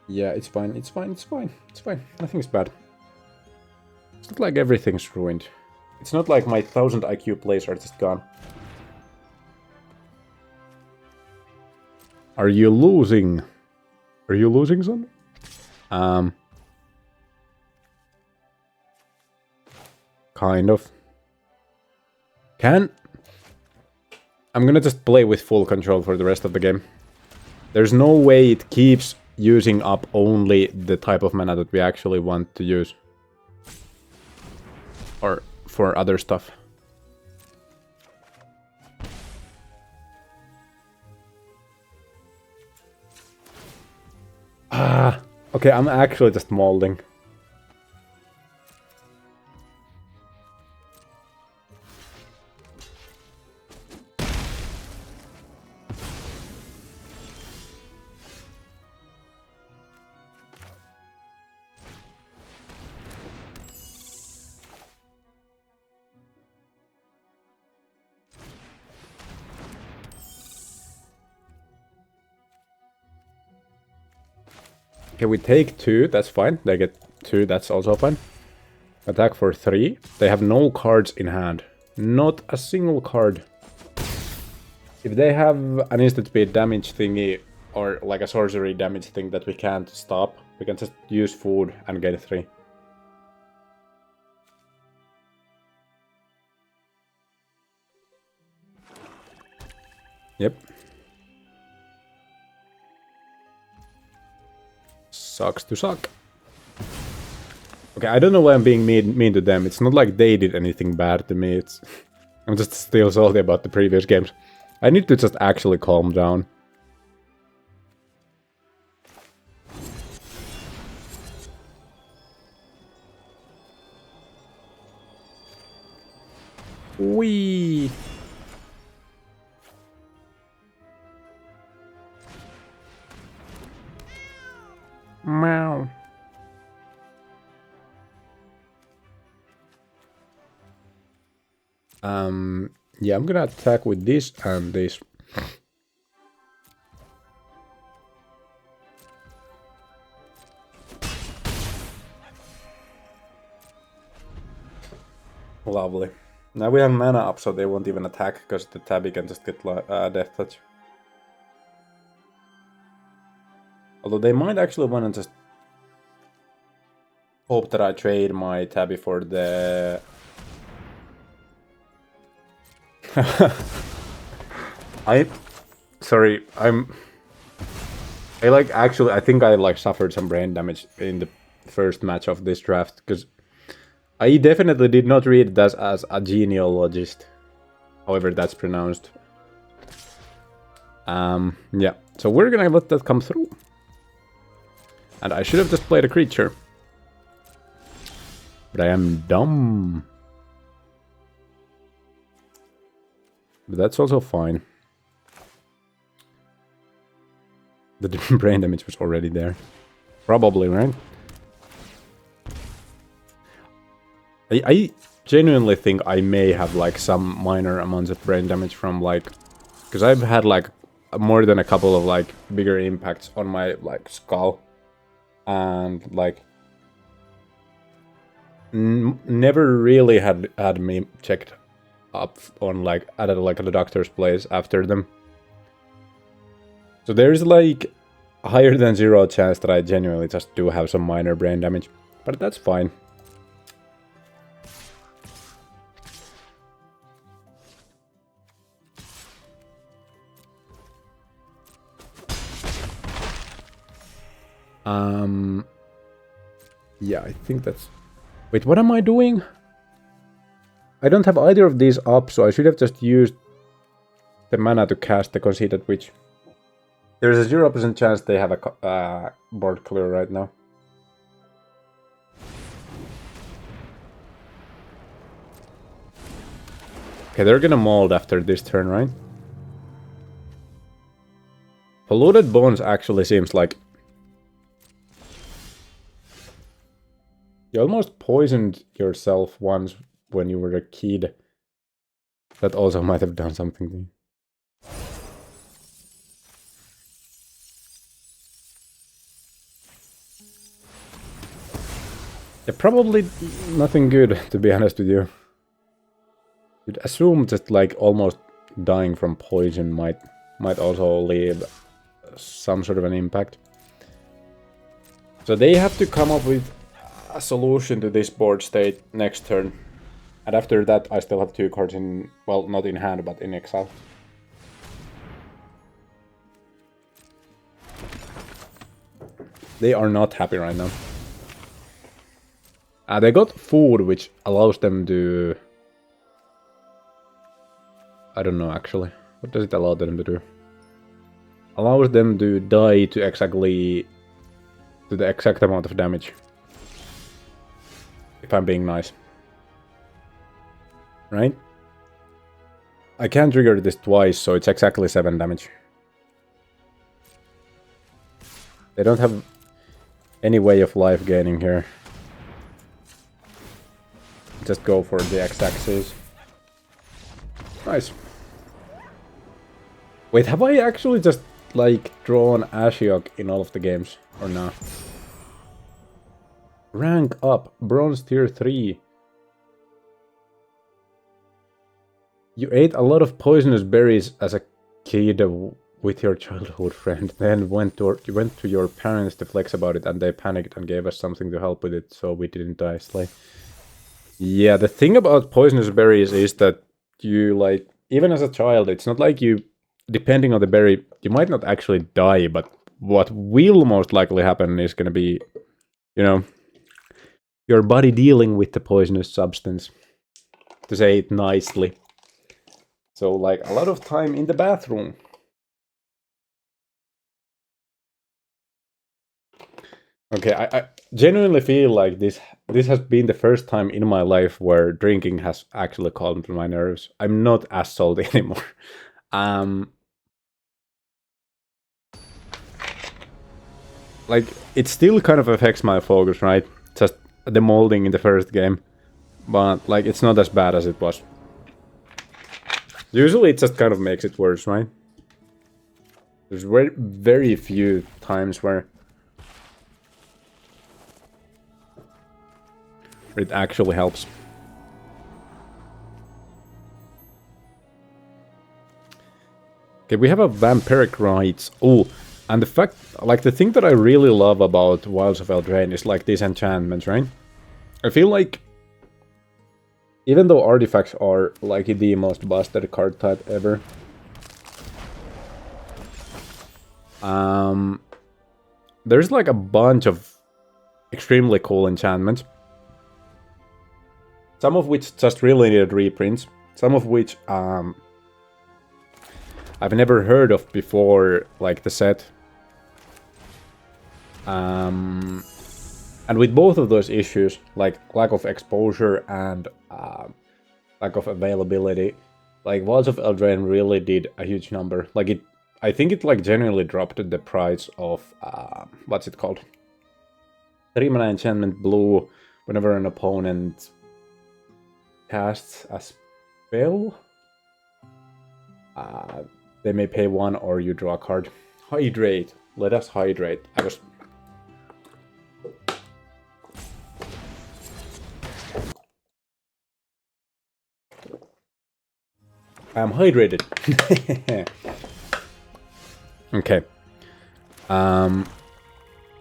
Yeah, it's fine, it's fine, it's fine, it's fine. Nothing's bad. It's not like everything's ruined. It's not like my 1000 IQ plays are just gone. Are you losing? Are you losing, son? Kind of. I'm gonna just play with full control for the rest of the game. There's no way it keeps using up only the type of mana that we actually want to use. Or for other stuff. Okay, I'm actually just molding. Okay, we take 2, that's fine. They get 2, that's also fine. Attack for 3. They have no cards in hand. Not a single card. If they have an instant speed damage thingy, or like a sorcery damage thing that we can't stop, we can just use food and get 3. Yep. Sucks to suck. Okay, I don't know why I'm being mean to them. It's not like they did anything bad to me. It's I'm just still salty about the previous games. I need to just actually calm down. Wee. Meow. Yeah, I'm gonna attack with this and this. Lovely. Now we have mana up, so they won't even attack, because the tabby can just get death touch. Although they might actually want to just hope that I trade my tabby for the... I think I suffered some brain damage in the first match of this draft, because I definitely did not read that as a genealogist, however that's pronounced. Yeah, so we're gonna let that come through. And I should have just played a creature. But I am dumb. But that's also fine. The brain damage was already there. Probably, right? I genuinely think I may have like some minor amounts of brain damage from like... Because I've had like more than a couple of like bigger impacts on my like skull. And like... never really had me checked up on like at like the doctor's place after them. So there's like higher than 0 chance that I genuinely just do have some minor brain damage. But that's fine. Yeah, I think that's... Wait, what am I doing? I don't have either of these up, so I should have just used the mana to cast the Conceited Witch. There's a 0% chance they have a board clear right now. Okay, they're gonna mold after this turn, right? Polluted Bones actually seems like... You almost poisoned yourself once when you were a kid. That also might have done something to you. Yeah, probably nothing good, to be honest with you. You'd assume just like almost dying from poison might also leave some sort of an impact. So they have to come up with a solution to this board state next turn. And after that I still have 2 cards in, well, not in hand, but in exile. They are not happy right now. They got food, which allows them to... I don't know, actually. What does it allow them to do? Allows them to die to exactly... to the exact amount of damage. If I'm being nice. Right? I can trigger this twice, so it's exactly 7 damage. They don't have any way of life gaining here. Just go for the x-axis. Nice. Wait, have I actually just, like, drawn Ashiok in all of the games? Or not? Rank up. Bronze tier 3. You ate a lot of poisonous berries as a kid with your childhood friend. Then you went to your parents to flex about it, and they panicked and gave us something to help with it, so we didn't die. Slay. Yeah, the thing about poisonous berries is that you, like, even as a child, it's not like you, depending on the berry, you might not actually die, but what will most likely happen is gonna be, you know, your body dealing with the poisonous substance, to say it nicely. So, like, a lot of time in the bathroom. Okay, I genuinely feel like this has been the first time in my life where drinking has actually calmed my nerves. I'm not as salty anymore. Like, it still kind of affects my focus, right? Just the molding in the first game. But, like, it's not as bad as it was. Usually it just kind of makes it worse, right? There's very few times where it actually helps. Okay, we have a vampiric rites. Oh, and the fact, like, the thing that I really love about Wilds of Eldraine is, like, these enchantments, right? I feel like, even though artifacts are, like, the most busted card type ever, there's, like, a bunch of extremely cool enchantments. Some of which just really needed reprints. Some of which I've never heard of before, like the set. And with both of those issues, like lack of exposure and lack of availability, like Wilds of Eldraine really did a huge number. Like I think it like genuinely dropped the price of what's it called? 3 mana enchantment blue whenever an opponent casts a spell. They may pay 1 or you draw a card. Hydrate. Let us hydrate. I'm hydrated. Okay.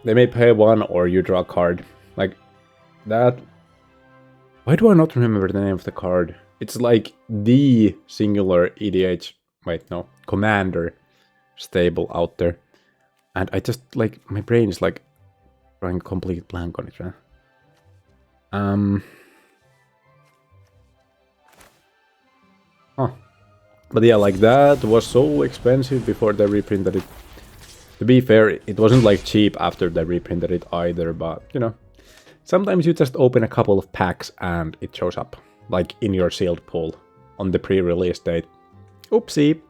They may pay 1 or you draw a card. Like, that... Why do I not remember the name of the card? It's like the singular EDH... Wait, no. Commander stable out there. And I just, like, my brain is, like, drawing a complete blank on it, right? Huh. But yeah, like, that was so expensive before they reprinted it. To be fair, it wasn't, like, cheap after they reprinted it either, but, you know. Sometimes you just open a couple of packs and it shows up, like, in your sealed pool on the pre-release date. Oopsie!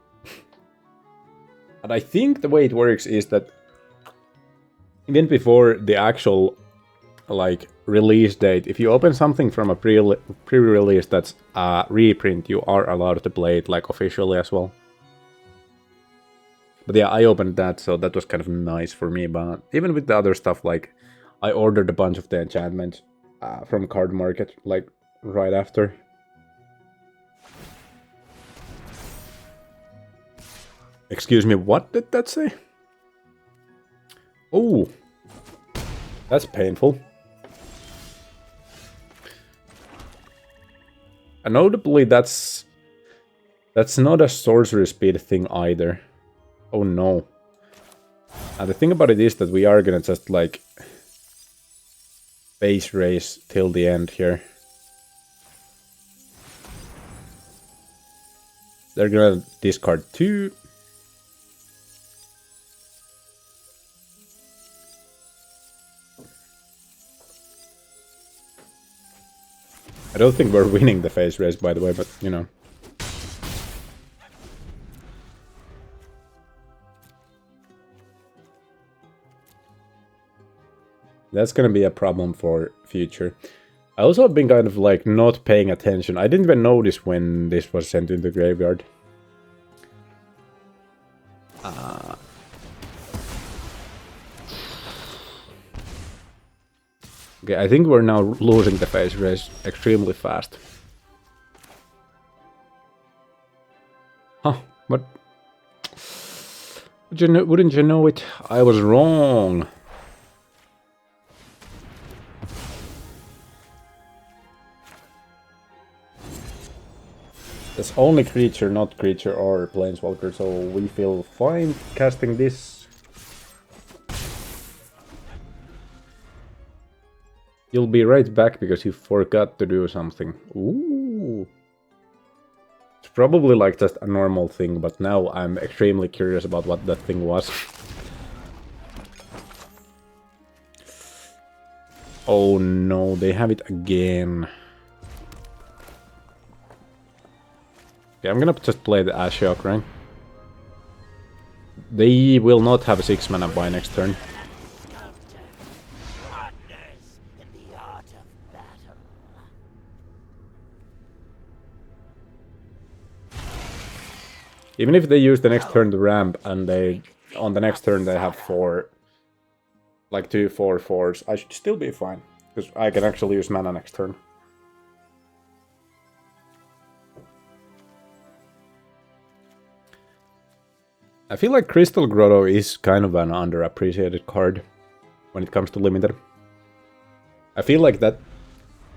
And I think the way it works is that even before the actual, like, release date, if you open something from a pre-release that's a reprint, you are allowed to play it, like, officially as well. But yeah, I opened that, so that was kind of nice for me. But even with the other stuff, like, I ordered a bunch of the enchantments from Card Market, like, right after. Excuse me, what did that say? Oh, that's painful. And notably, that's not a sorcery speed thing either. Oh no. And the thing about it is that we are gonna just, like, base race till the end here. They're gonna discard 2. I don't think we're winning the phase race, by the way, but, you know. That's gonna be a problem for future. I also have been kind of, like, not paying attention. I didn't even notice when this was sent into the graveyard. Okay, I think we're now losing the phase race extremely fast. Huh, but... Wouldn't you know it? I was wrong. It's only creature, not creature or planeswalker, so we feel fine casting this. You'll be right back because you forgot to do something. Ooh. It's probably like just a normal thing, but now I'm extremely curious about what that thing was. Oh no, they have it again. Okay, I'm gonna just play the Ashiok, right? They will not have a 6 mana by next turn. Even if they use the next turn to ramp and they on the next turn they have 4, like 2 4/4s, I should still be fine. Because I can actually use mana next turn. I feel like Crystal Grotto is kind of an underappreciated card when it comes to limited. I feel like that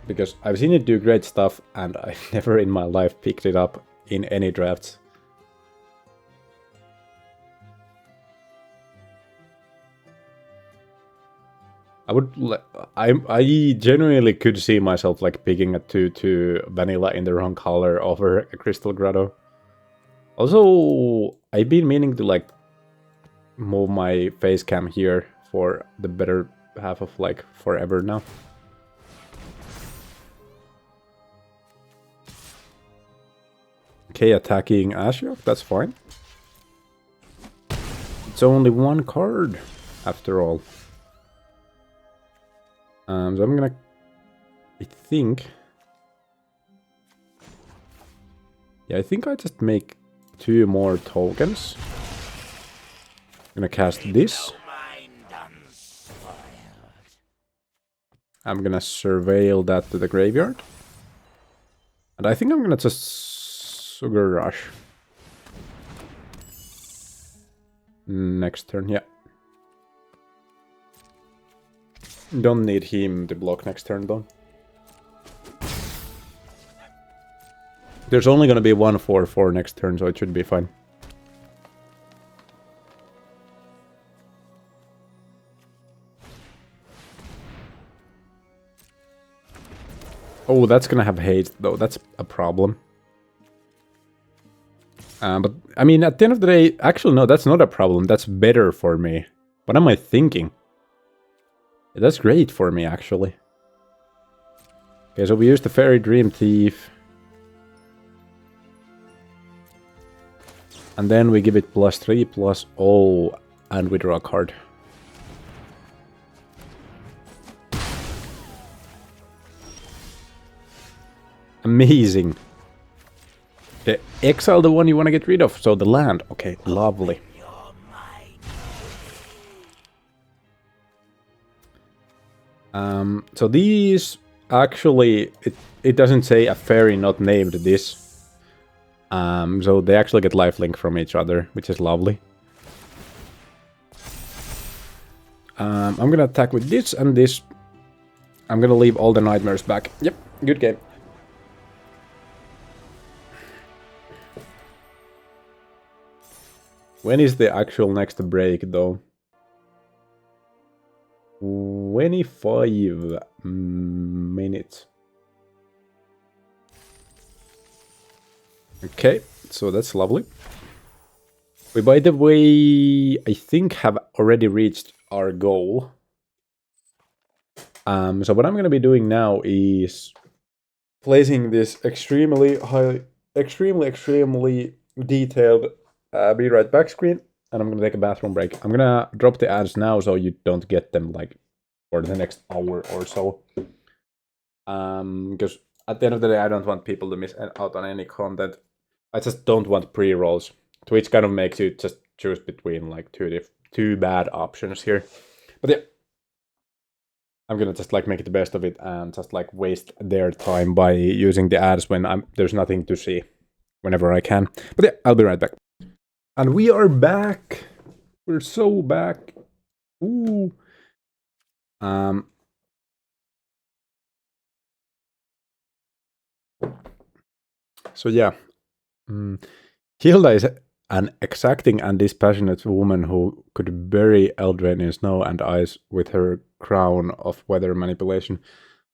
because I've seen it do great stuff and I never in my life picked it up in any drafts. I genuinely could see myself like picking a 2/2 vanilla in the wrong color over a Crystal Grotto. Also, I've been meaning to like move my face cam here for the better half of like forever now. Okay, attacking Ashiok, that's fine. It's only 1 card after all. So I'm gonna... I think I just make 2 more tokens. I'm gonna cast this. I'm gonna surveil that to the graveyard. And I think I'm gonna just Sugar Rush. Next turn, yeah. Don't need him to block next turn though. There's only gonna be 1/4/4 next turn, so it should be fine. Oh, that's gonna have haste though, that's a problem. But, I mean, at the end of the day, actually no, that's not a problem, that's better for me. What am I thinking? That's great for me, actually. Okay, so we use the Fairy Dream Thief. And then we give it +3, +0, and we draw a card. Amazing. Okay, exile the one you want to get rid of, so the land. Okay, lovely. So these, actually, it doesn't say a fairy not named this. So they actually get lifelink from each other, which is lovely. I'm gonna attack with this and this. I'm gonna leave all the nightmares back. Yep, good game. When is the actual next break, though? 25 minutes. Okay, so that's lovely. We, by the way, I think have already reached our goal. So what I'm gonna be doing now is placing this extremely detailed be right back screen, and I'm gonna take a bathroom break. I'm gonna drop the ads now so you don't get them like for the next hour or so. Because at the end of the day, I don't want people to miss out on any content. I just don't want pre-rolls. Twitch kind of makes you just choose between like two bad options here. But yeah, I'm gonna just like make it the best of it and just like waste their time by using the ads when there's nothing to see whenever I can. But yeah, I'll be right back. And we are back. We're so back. Ooh. So yeah. Hilda is an exacting and dispassionate woman who could bury Eldraine in snow and ice with her crown of weather manipulation.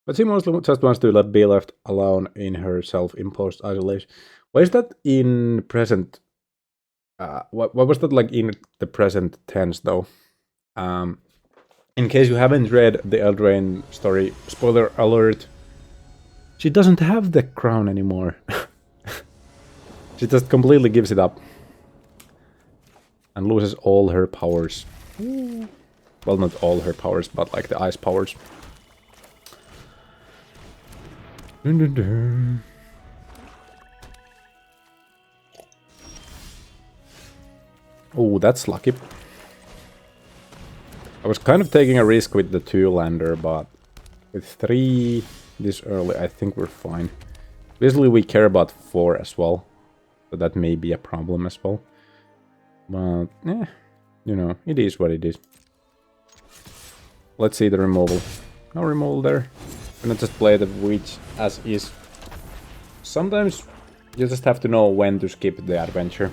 But she mostly just wants to be left alone in her self-imposed isolation. Why is that in present? What was that like in the present tense, though? In case you haven't read the Eldraine story, spoiler alert, she doesn't have the crown anymore. She just completely gives it up. And loses all her powers. Well, not all her powers, but like the ice powers. Dun, dun, dun. Oh, that's lucky. I was kind of taking a risk with the 2-lander, but with 3 this early, I think we're fine. Obviously, we care about 4 as well, so that may be a problem as well. But, you know, it is what it is. Let's see the removal. No removal there. I'm gonna just play the witch as is. Sometimes you just have to know when to skip the adventure.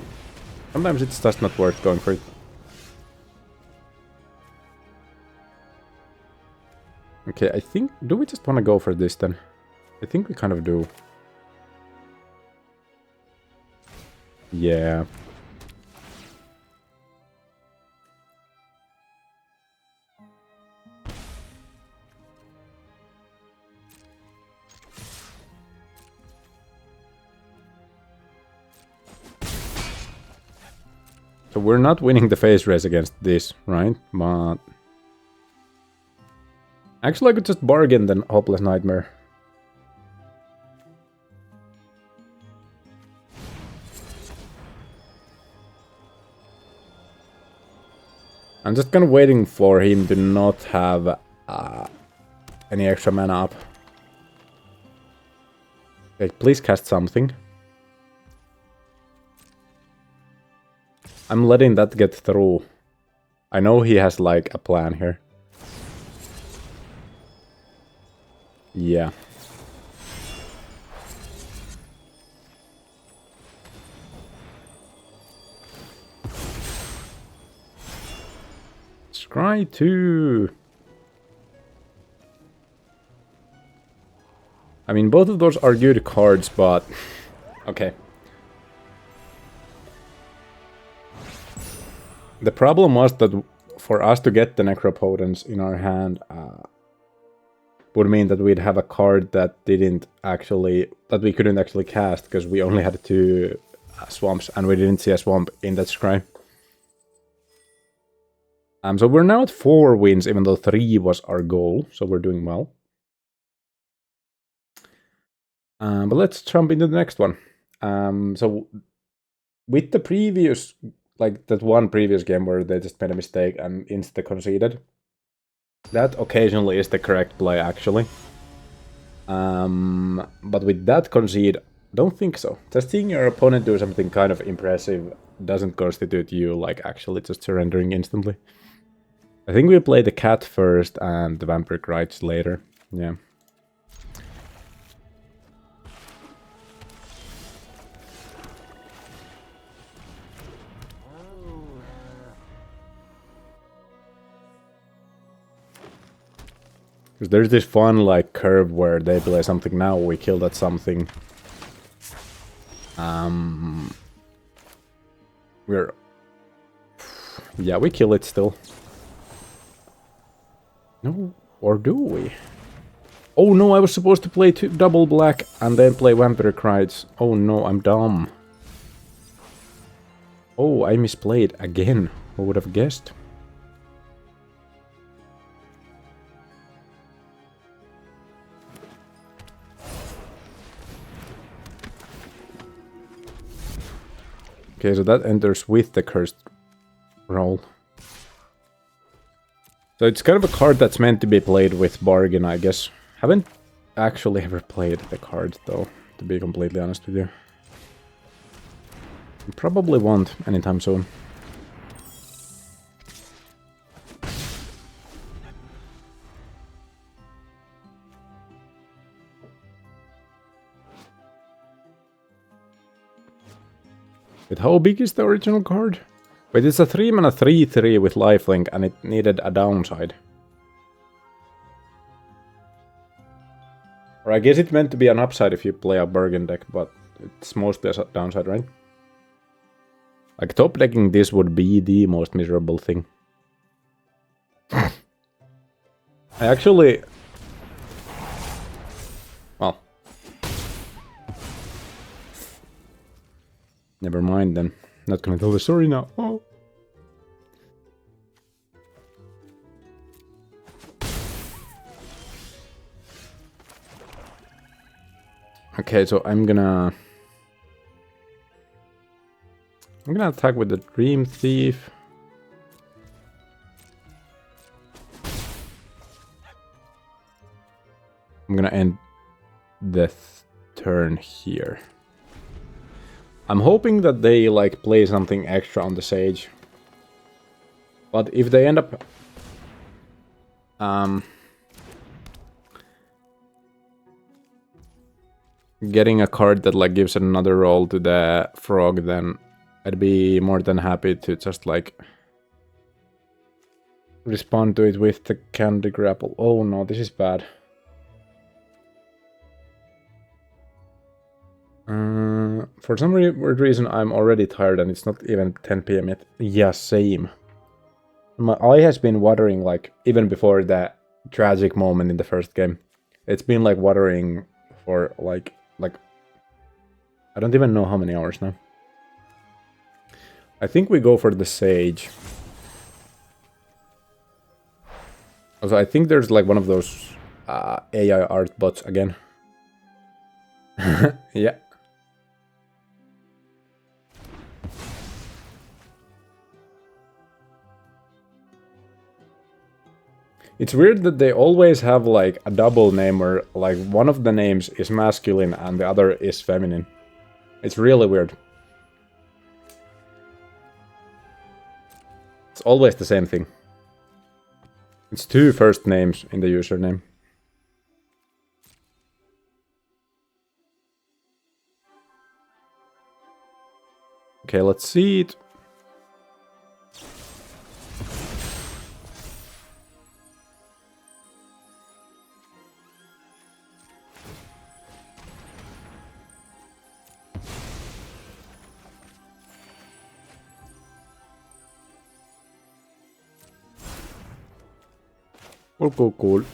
Sometimes it's just not worth going for it. Okay, I think... Do we just want to go for this then? I think we kind of do. Yeah. So we're not winning the phase race against this, right? But... Actually, I could just bargain then Hopeless Nightmare. I'm just kind of waiting for him to not have any extra mana up. Okay, please cast something. I'm letting that get through. I know he has like a plan here. Yeah. Scry 2. I mean, both of those are good cards, but... okay. The problem was that for us to get the Necropotence in our hand would mean that we'd have a card that didn't actually... that we couldn't actually cast, because we only had 2 swamps, and we didn't see a swamp in that scry. So we're now at 4 wins, even though 3 was our goal, so we're doing well. But let's jump into the next one. So with the previous, like that one previous game where they just made a mistake and insta conceded, that occasionally is the correct play actually. But with that concede, don't think so. Just seeing your opponent do something kind of impressive doesn't constitute you like actually just surrendering instantly. I think we play the cat first and the vampire rights later. Yeah. Because there's this fun like curve where they play something now, we kill that something. We're... yeah, we kill it still. No, or do we? Oh no, I was supposed to play double black and then play Vampire Crites. Oh no, I'm dumb. Oh, I misplayed again. Who would have guessed? Okay, so that enters with the cursed roll. So it's kind of a card that's meant to be played with bargain, I guess. Haven't actually ever played the card, though, to be completely honest with you. Probably won't anytime soon. But how big is the original card? Wait, it's a 3-mana 3/3 with lifelink and it needed a downside. Or I guess it's meant to be an upside if you play a bargain deck, but it's mostly a downside, right? Like top decking this would be the most miserable thing. I actually... well... never mind then. Not gonna tell the story now. Oh. Okay, so I'm gonna attack with the Dream Thief. I'm gonna end the turn here. I'm hoping that they like play something extra on the Sage. But if they end up getting a card that like gives another roll to the frog, then I'd be more than happy to just like respond to it with the Candy Grapple. Oh no, this is bad. For some weird reason, I'm already tired and it's not even 10 PM yet. Yeah, same. My eye has been watering, like, even before the tragic moment in the first game. It's been, like, watering for, like, I don't even know how many hours now. I think we go for the Sage. Also, I think there's, like, one of those AI art bots again. Yeah. It's weird that they always have like a double name where like one of the names is masculine and the other is feminine. It's really weird. It's always the same thing. It's 2 first names in the username. Okay, let's see it. Cool.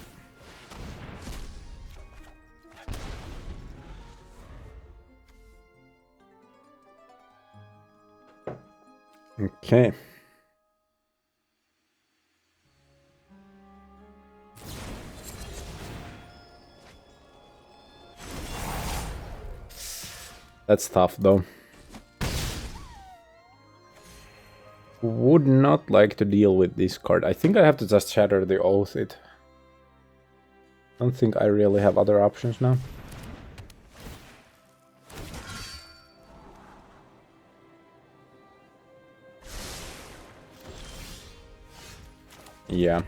Okay. That's tough though. Would not like to deal with this card. I think I have to just shatter the oath it. Don't think I really have other options now. Yeah.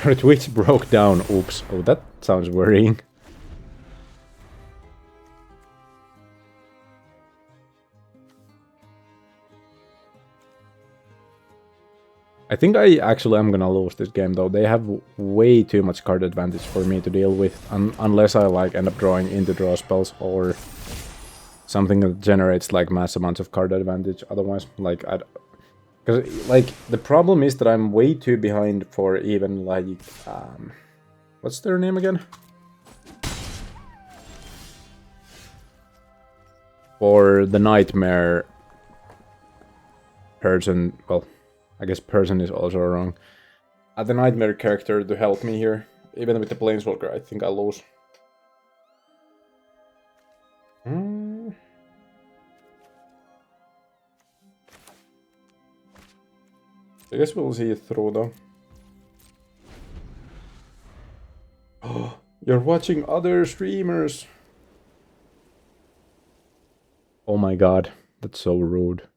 Your Twitch broke down. Oops. Oh, that sounds worrying. I think I actually am gonna lose this game though. They have way too much card advantage for me to deal with, unless I like end up drawing into draw spells or something that generates like mass amounts of card advantage. Otherwise, like because like the problem is that I'm way too behind for even like what's their name again? For the nightmare person. Well, I guess person is also wrong. The nightmare character to help me here. Even with the planeswalker, I think I lose. I guess we'll see it through though. Oh, you're watching other streamers. Oh my god, that's so rude.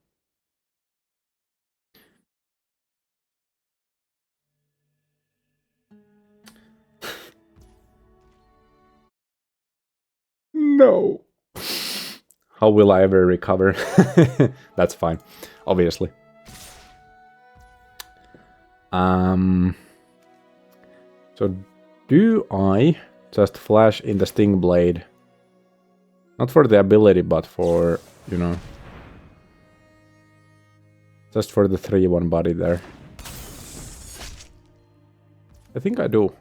No. How will I ever recover? That's fine, obviously. So do I just flash in the Sting Blade? Not for the ability, but for, you know, just for the 3/1 body there. I think I do.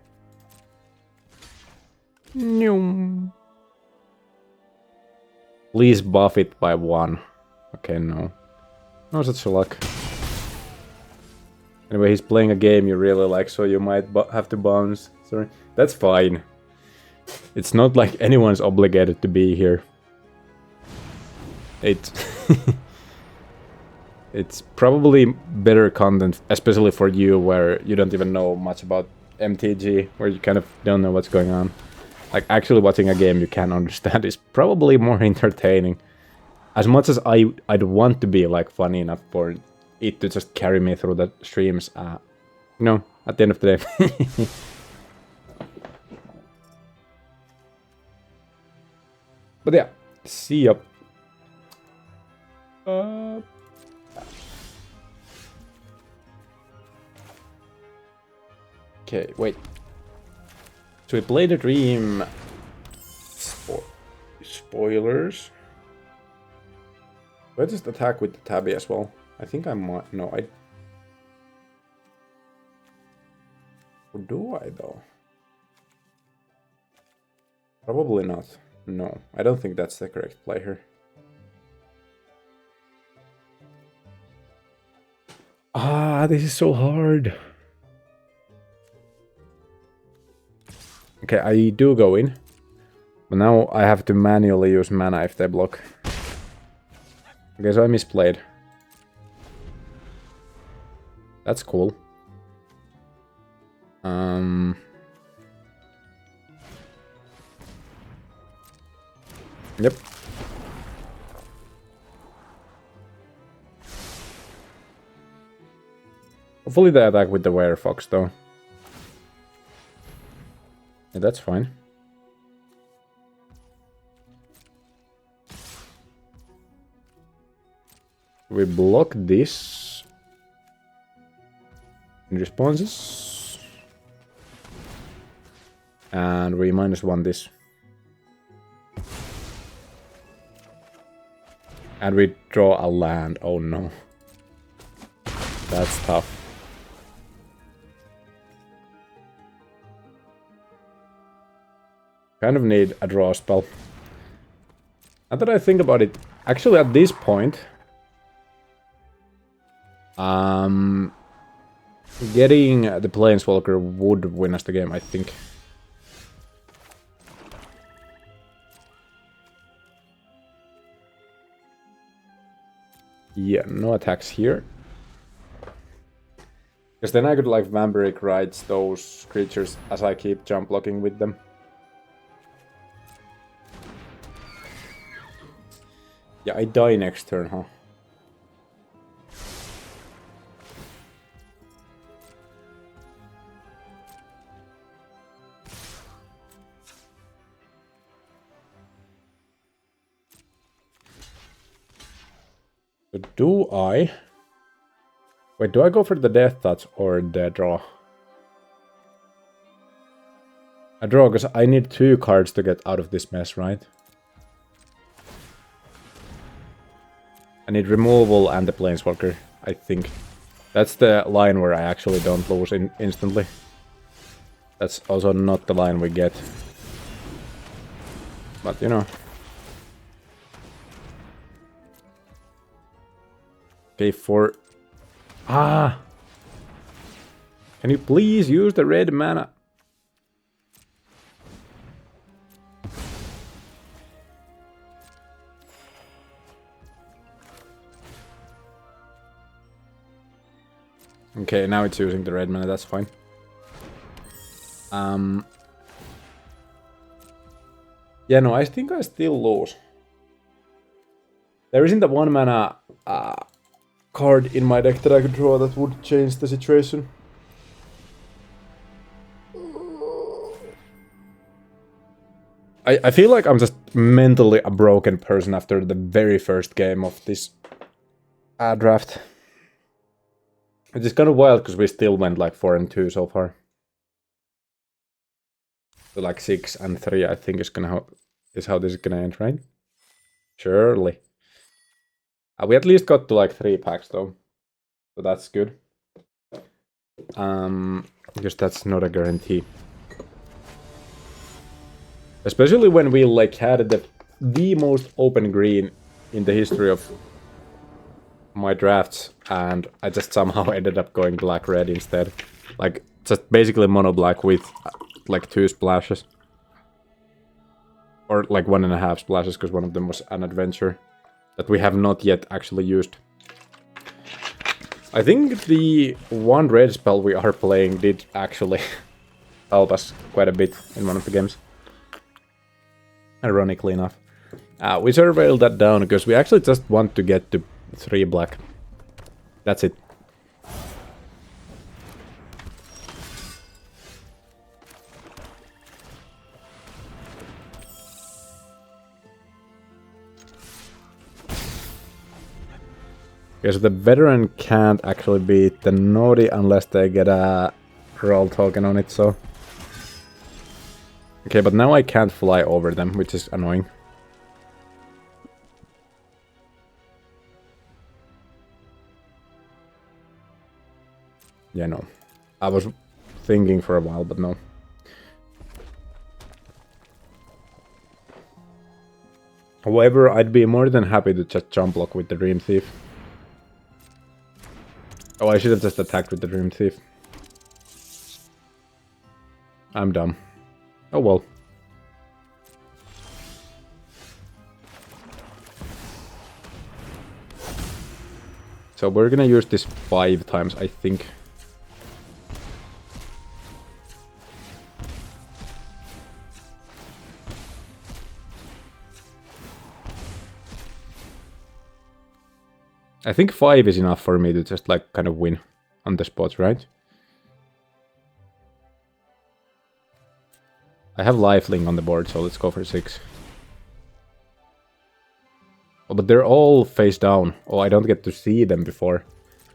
Please buff it by 1. Okay, no. No such luck. Anyway, he's playing a game you really like, so you might have to bounce. Sorry. That's fine. It's not like anyone's obligated to be here. It's probably better content, especially for you, where you don't even know much about MTG, where you kind of don't know what's going on. Like, actually watching a game you can understand is probably more entertaining. As much as I'd want to be, like, funny enough for it to just carry me through the streams, you know, at the end of the day. But yeah, see ya. Okay, wait. So we played a dream. Spoilers. Do I just attack with the tabby as well? I think I might. No, I. Or do I though? Probably not. No, I don't think that's the correct play here. This is so hard. Okay, I do go in. But now I have to manually use mana if they block. Okay, so I misplayed. That's cool. Yep. Hopefully they attack with the Werefox though. Yeah, that's fine. We block this. In responses. And we -1 this. And we draw a land. Oh no. That's tough. Kind of need a draw spell. Now that I think about it, actually at this point, getting the Planeswalker would win us the game, I think. Yeah, no attacks here. Because then I could like Vampiric Rites those creatures as I keep jump blocking with them. Yeah, I die next turn, huh? So do I... Wait, do I go for the Death Touch or the draw? I draw, because I need 2 cards to get out of this mess, right? I need removal and the Planeswalker, I think. That's the line where I actually don't lose instantly. That's also not the line we get. But, you know. Okay, for... Ah! Can you please use the red mana? Okay, now it's using the red mana, that's fine. Yeah, no, I think I still lose. There isn't a 1 mana card in my deck that I could draw that would change the situation. I feel like I'm just mentally a broken person after the very first game of this draft. It is kind of wild because we still went like 4-2 so far. So like 6-3 I think is how this is gonna end, right? Surely. We at least got to like 3 packs though. So that's good. Because that's not a guarantee. Especially when we like had the most open green in the history of my drafts, and I just somehow ended up going black-red instead. Like, just basically mono-black with like 2 splashes. Or like 1.5 splashes, because one of them was an adventure that we have not yet actually used. I think the 1 red spell we are playing did actually help us quite a bit in one of the games. Ironically enough. We surveilled that down because we actually just want to get to 3 black. That's it. Okay, so the veteran can't actually beat the naughty unless they get a roll token on it, so... Okay, but now I can't fly over them, which is annoying. Yeah, no. I was thinking for a while, but no. However, I'd be more than happy to just jump block with the Dream Thief. Oh, I should have just attacked with the Dream Thief. I'm dumb. Oh well. So we're gonna use this 5 times, I think. I think 5 is enough for me to just like kind of win. on the spot, right? I have lifelink on the board, so let's go for 6. Oh, but they're all face down. Oh, I don't get to see them before.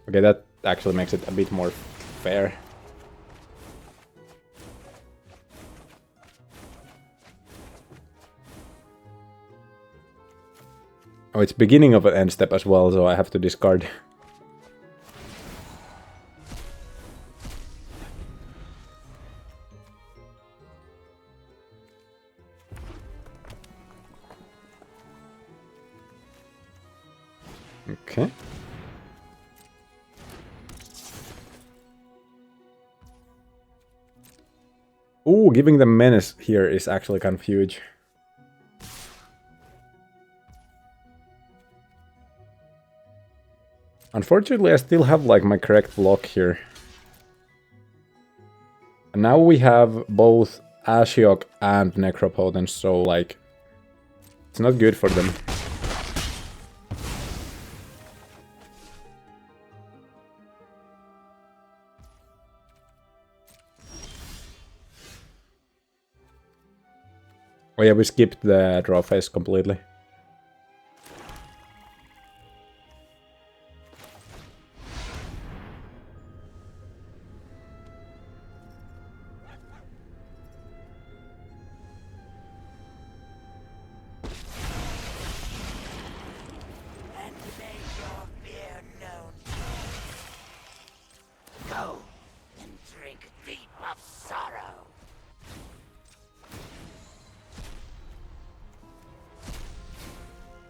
Okay, that actually makes it a bit more fair. Oh, it's beginning of an end step as well, so I have to discard. Okay. Ooh, giving them menace here is actually kind of huge. Unfortunately, I still have like my correct block here. And now we have both Ashiok and Necropotence, so like it's not good for them. Oh yeah, we skipped the draw phase completely.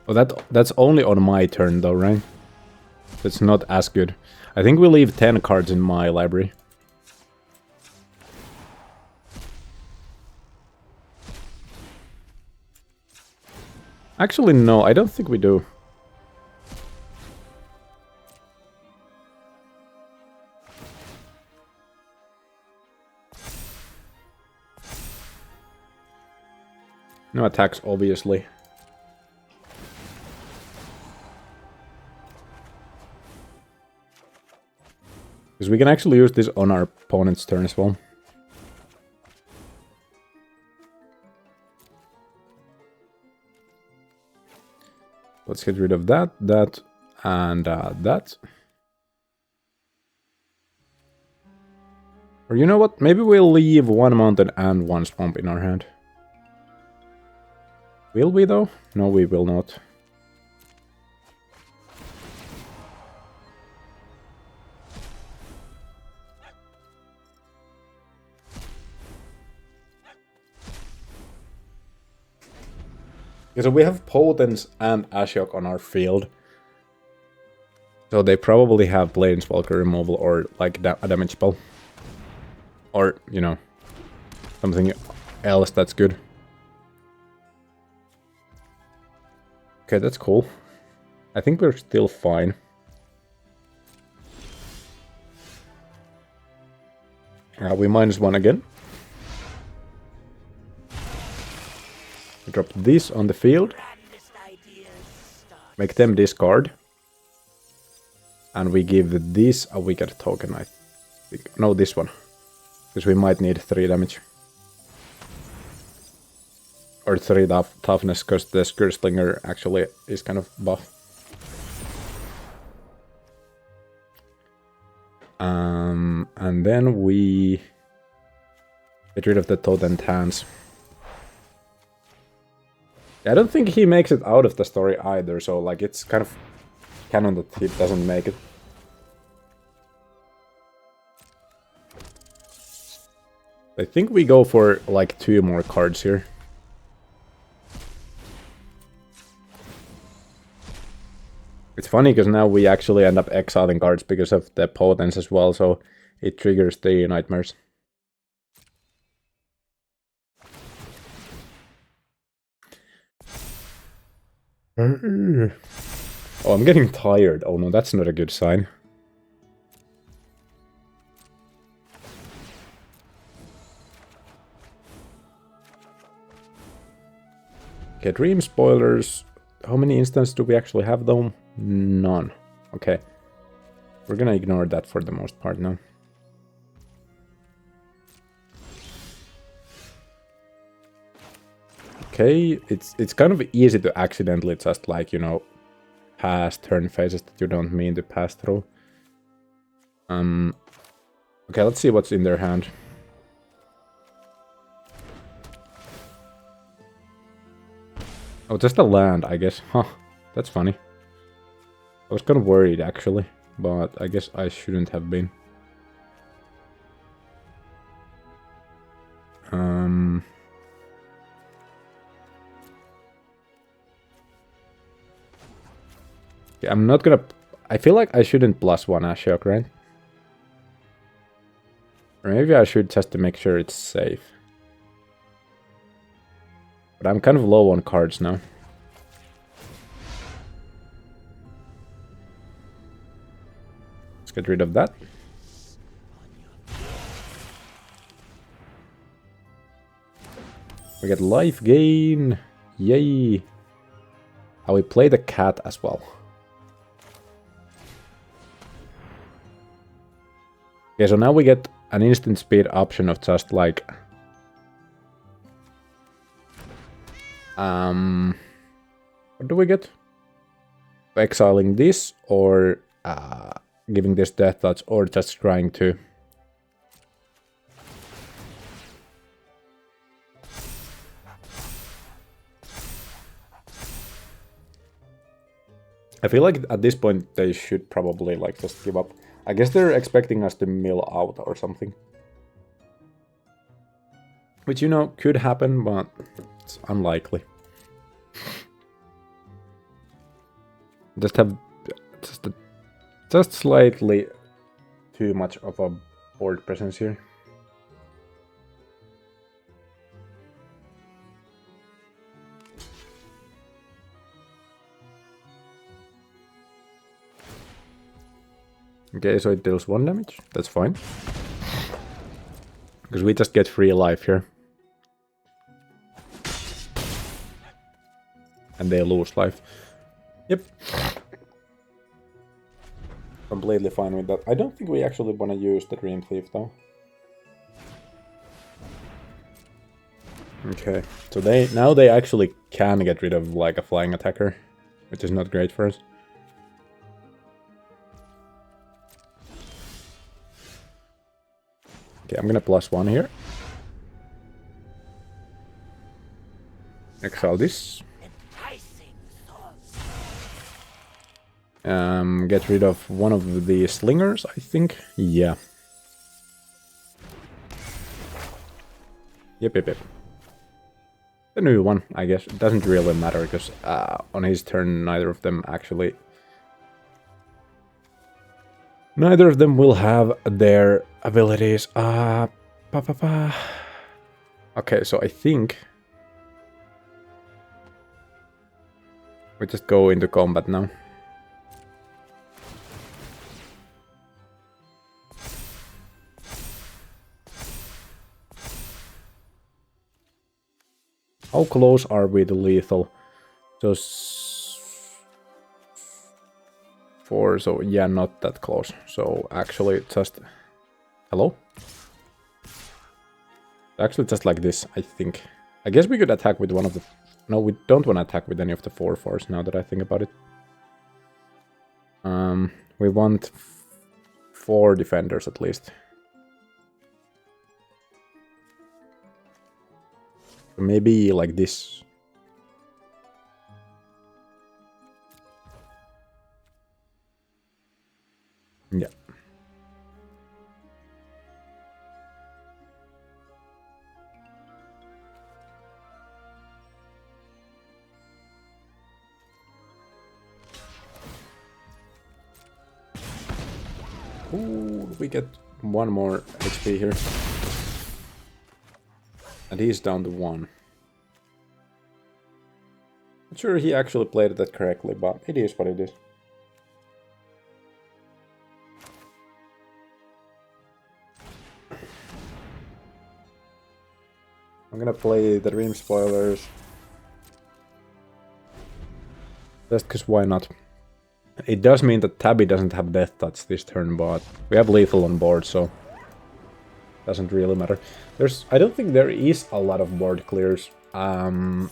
Oh, that's only on my turn though, right? It's not as good. I think we leave 10 cards in my library. Actually, no, I don't think we do. No attacks, obviously. Because we can actually use this on our opponent's turn as well. Let's get rid of that, and that. Or you know what? Maybe we'll leave 1 mountain and 1 swamp in our hand. Will we though? No, we will not. Okay, so we have Potence and Ashiok on our field. So they probably have Planeswalker removal or like a damage spell. Or, you know, something else that's good. Okay, that's cool. I think we're still fine. We -1 again. We drop this on the field. Make them discard. And we give this a wicked token, I think. No, this one. Because we might need 3 damage. Or 3 toughness, because the Slinger actually is kind of buff. And then we get rid of the Totem hands. I don't think he makes it out of the story either, so like it's kind of canon that he doesn't make it. I think we go for like 2 more cards here. It's funny because now we actually end up exiling cards because of the Potence as well, so it triggers the nightmares. Oh, I'm getting tired. Oh no, that's not a good sign. Okay, Dream Spoilers. How many instances do we actually have though? None. Okay. We're gonna ignore that for the most part now. Okay, it's kind of easy to accidentally just like, you know, pass turn phases that you don't mean to pass through. Okay, let's see what's in their hand. Oh, just a land, I guess. Huh, that's funny. I was kind of worried, actually, but I guess I shouldn't have been. Yeah, I'm not gonna... I feel like I shouldn't +1 Ashiok, right? Or maybe I should just to make sure it's safe. But I'm kind of low on cards now. Let's get rid of that. We get life gain. Yay. How we play the cat as well. Okay, so now we get an instant speed option of just like... what do we get? Exiling this, or giving this death touch, or just trying to... I feel like at this point they should probably like just give up. I guess they're expecting us to mill out or something. Which, you know, could happen, but it's unlikely. Just have just slightly too much of a board presence here. Okay, so it deals 1 damage. That's fine. Because we just get free life here. And they lose life. Yep. Completely fine with that. I don't think we actually want to use the Dream Thief though. Okay, so now they actually can get rid of like a flying attacker, which is not great for us. Okay, I'm gonna +1 here. Exile this. Get rid of one of the slingers, I think. Yeah. Yep. The new one, I guess. It doesn't really matter, because on his turn, neither of them actually... Neither of them will have their abilities. Okay, so I think... we just go into combat now. How close are we to lethal? So 4, so yeah, not that close. So actually just... Hello? Actually just like this, I think. I guess we could attack with one of the... No, we don't want to attack with any of the 4/4s now that I think about it. We want 4 defenders at least. Maybe like this. Yeah. Ooh, we get 1 more HP here. And he's down to 1. Not sure he actually played that correctly, but it is what it is. I'm gonna play the Dream Spoilers. Just because why not? It does mean that Tabby doesn't have Death Touch this turn, but we have Lethal on board, so doesn't really matter. I don't think there is a lot of board clears in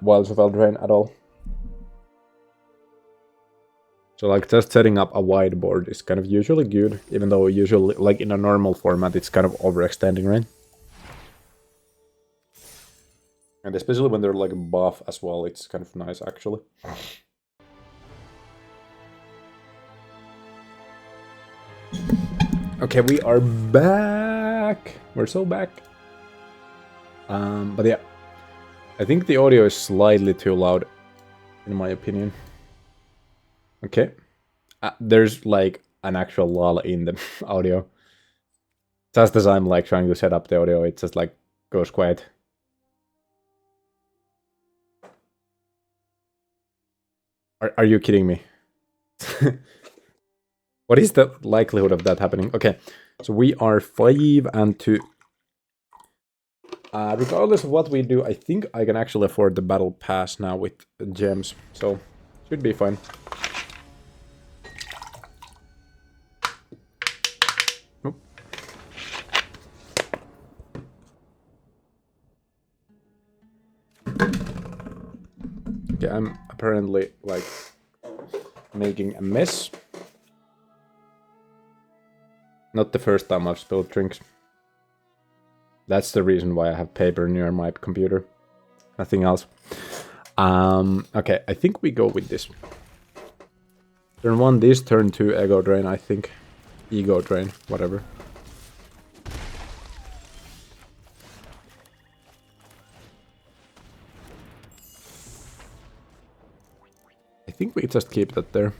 Wilds of Eldraine at all. So like just setting up a wide board is kind of usually good, even though usually like in a normal format it's kind of overextending, right? And especially when they're like buff as well, it's kind of nice actually. Okay, we are back. We're so back. But yeah, I think the audio is slightly too loud, in my opinion. Okay, there's like an actual lull in the audio. Just as I'm like trying to set up the audio, it just like goes quiet. Are you kidding me? What is the likelihood of that happening? Okay, so we are 5 and 2. Regardless of what we do, I think I can actually afford the battle pass now with gems, so should be fine. Nope. Okay, I'm apparently like making a mess. Not the first time I've spilled drinks. That's the reason why I have paper near my computer. Nothing else. Okay, I think we go with this. Turn 1 this, turn 2 Ego Drain, I think. Ego Drain, whatever. I think we just keep that there.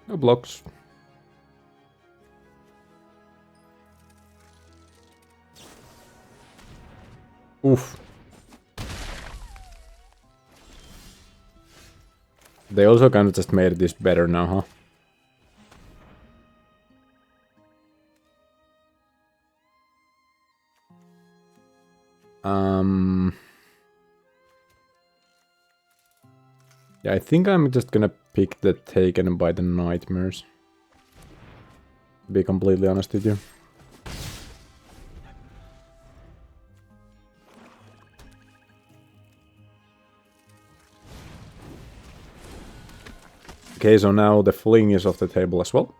No blocks. Oof. They also kind of just made this better now, huh? Yeah, I think I'm just gonna pick the Taken by the Nightmares. To be completely honest with you. Okay, so now the Fling is off the table as well.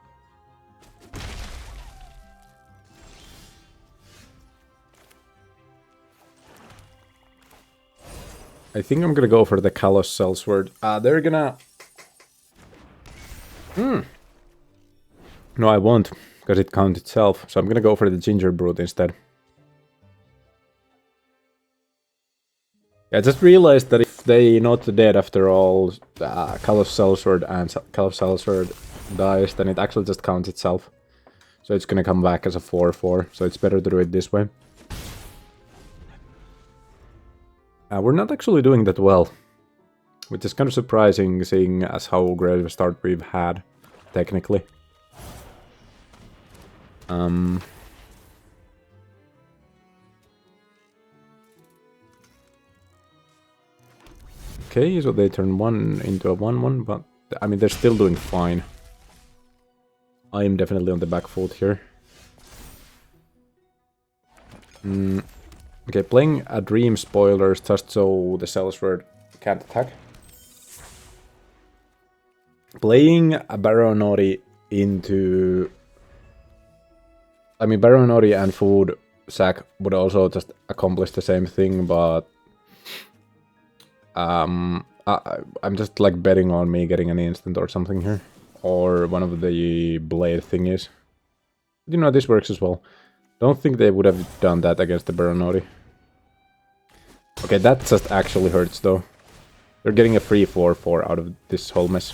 I think I'm gonna go for the Kalos Sellsword. They're gonna... No, I won't, because it counts itself. So I'm gonna go for the Ginger Brute instead. I just realized that if they not dead after all, Kalos Sellsword and Kalos Sellsword dies, then it actually just counts itself. So it's gonna come back as a 4/4, so it's better to do it this way. We're not actually doing that well, which is kind of surprising, seeing as how great of a start we've had, technically. Okay, so they turn 1 into a 1/1, but I mean, they're still doing fine. I am definitely on the back foot here. Okay, playing a Dream Spoilers just so the Sellsword can't attack. Playing a Baronori into... I mean, Baronori and Food Sack would also just accomplish the same thing, but... I'm just like betting on me getting an instant or something here. Or one of the blade thingies. You know, this works as well. Don't think they would have done that against the Baronori. Okay, that just actually hurts though. They're getting a free 4/4 out of this whole mess.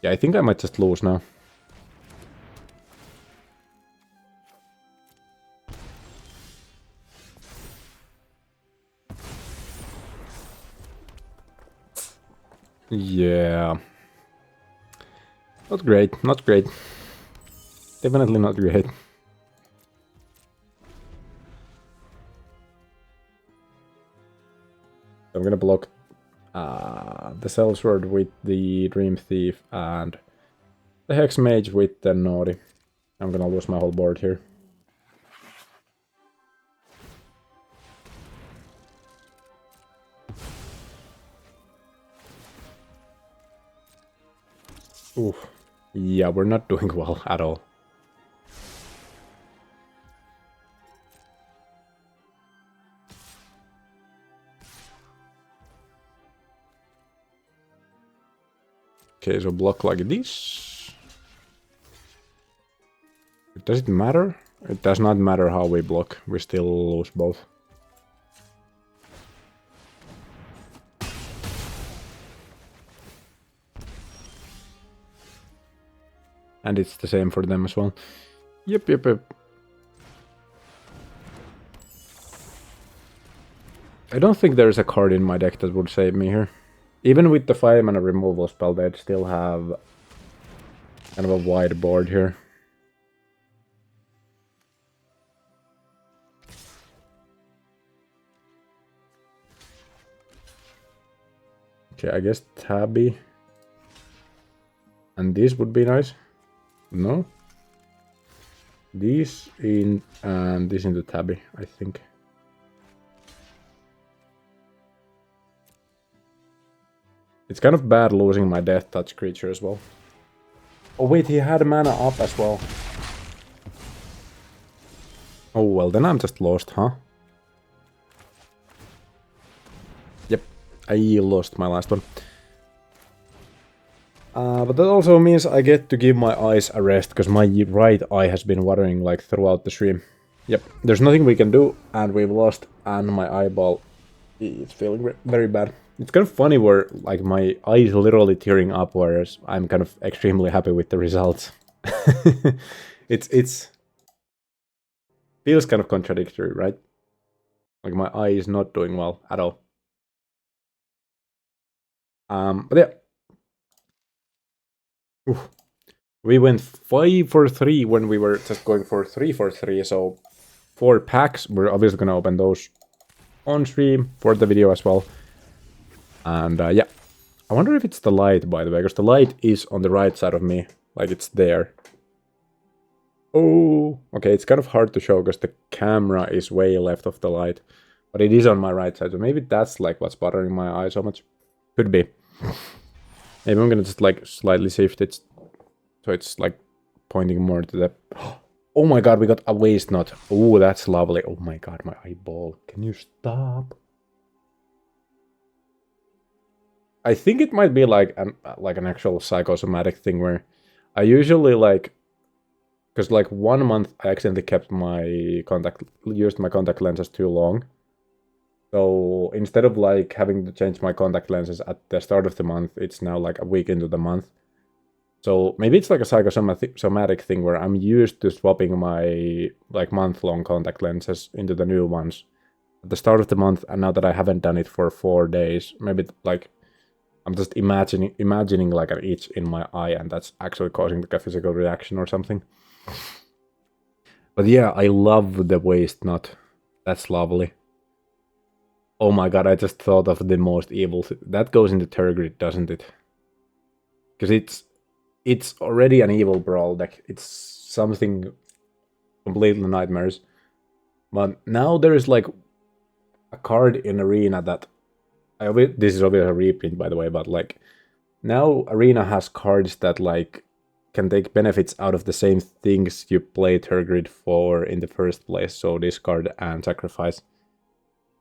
Yeah, I think I might just lose now. Yeah. Not great, not great. Definitely not great. I'm gonna block the Sellsword with the Dream Thief and the Hex Mage with the Naughty. I'm gonna lose my whole board here. Oof. Yeah, we're not doing well at all. Okay, so block like this. Does it matter? It does not matter how we block. We still lose both. And it's the same for them as well. Yep. I don't think there's a card in my deck that would save me here. Even with the 5-mana removal spell, they'd still have kind of a wide board here. Okay, I guess Tabby. And this would be nice. No? These in and this in the Tabby, I think. It's kind of bad losing my Death Touch creature as well. Oh wait, he had mana up as well. Oh well, then I'm just lost, huh? Yep, I lost my last one. But that also means I get to give my eyes a rest, because my right eye has been watering like throughout the stream. Yep, there's nothing we can do, and we've lost, and my eyeball is feeling very bad. It's kind of funny where like my eye is literally tearing up, whereas I'm kind of extremely happy with the results. It's feels kind of contradictory, right? Like my eye is not doing well at all. But yeah. Oof. We went 5 for 3 when we were just going for 3 for 3, so 4 packs. We're obviously gonna open those on stream for the video as well. And yeah, I wonder if it's the light, by the way, because the light is on the right side of me, like it's there. Oh, okay, it's kind of hard to show because the camera is way left of the light, but it is on my right side, so maybe that's like what's bothering my eye so much. Could be. Maybe I'm gonna just like slightly shift it so it's like pointing more to the... Oh my god, we got a waste knot. Oh, that's lovely. Oh my god, my eyeball. Can you stop? I think it might be like an actual psychosomatic thing where I usually like... Because like 1 month I accidentally kept used my contact lenses too long. So instead of like having to change my contact lenses at the start of the month, it's now like a week into the month. So maybe it's like a psychosomatic thing where I'm used to swapping my like month-long contact lenses into the new ones at the start of the month, and now that I haven't done it for 4 days, maybe like I'm just imagining like an itch in my eye, and that's actually causing like a physical reaction or something. But yeah, I love the waist knot. That's lovely. Oh my god, I just thought of the most evil... That goes into Tergrid, doesn't it? Because it's already an evil brawl deck. It's something completely nightmares. But now there is like a card in Arena that... this is obviously a reprint, by the way, but like... Now Arena has cards that like can take benefits out of the same things you play Tergrid for in the first place. So discard and sacrifice.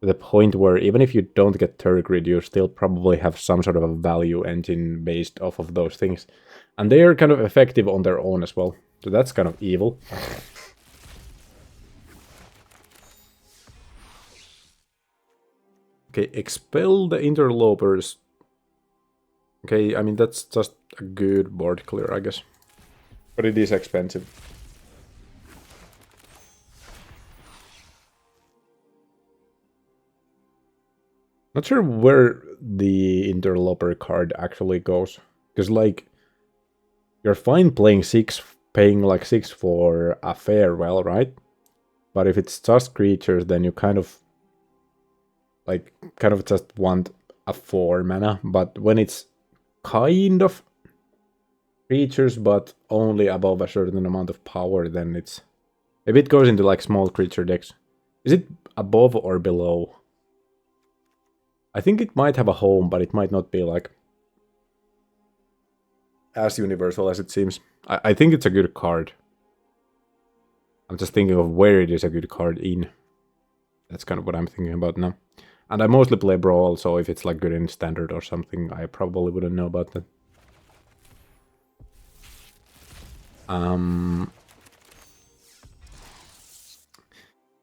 To the point where even if you don't get Tergrid, you still probably have some sort of a value engine based off of those things. And they are kind of effective on their own as well. So that's kind of evil. Okay, expel the interlopers. Okay, I mean, that's just a good board clear, I guess. But it is expensive. Not sure where the interloper card actually goes. Because, like, You're fine paying like 6 for a farewell, right? But if it's just creatures, then you kind of just want a 4 mana. But when it's kind of creatures, but only above a certain amount of power, then it's... Maybe it goes into like small creature decks. Is it above or below? I think it might have a home, but it might not be like as universal as it seems. I think it's a good card. I'm just thinking of where it is a good card in. That's kind of what I'm thinking about now. And I mostly play Brawl, so if it's like good in Standard or something, I probably wouldn't know about that.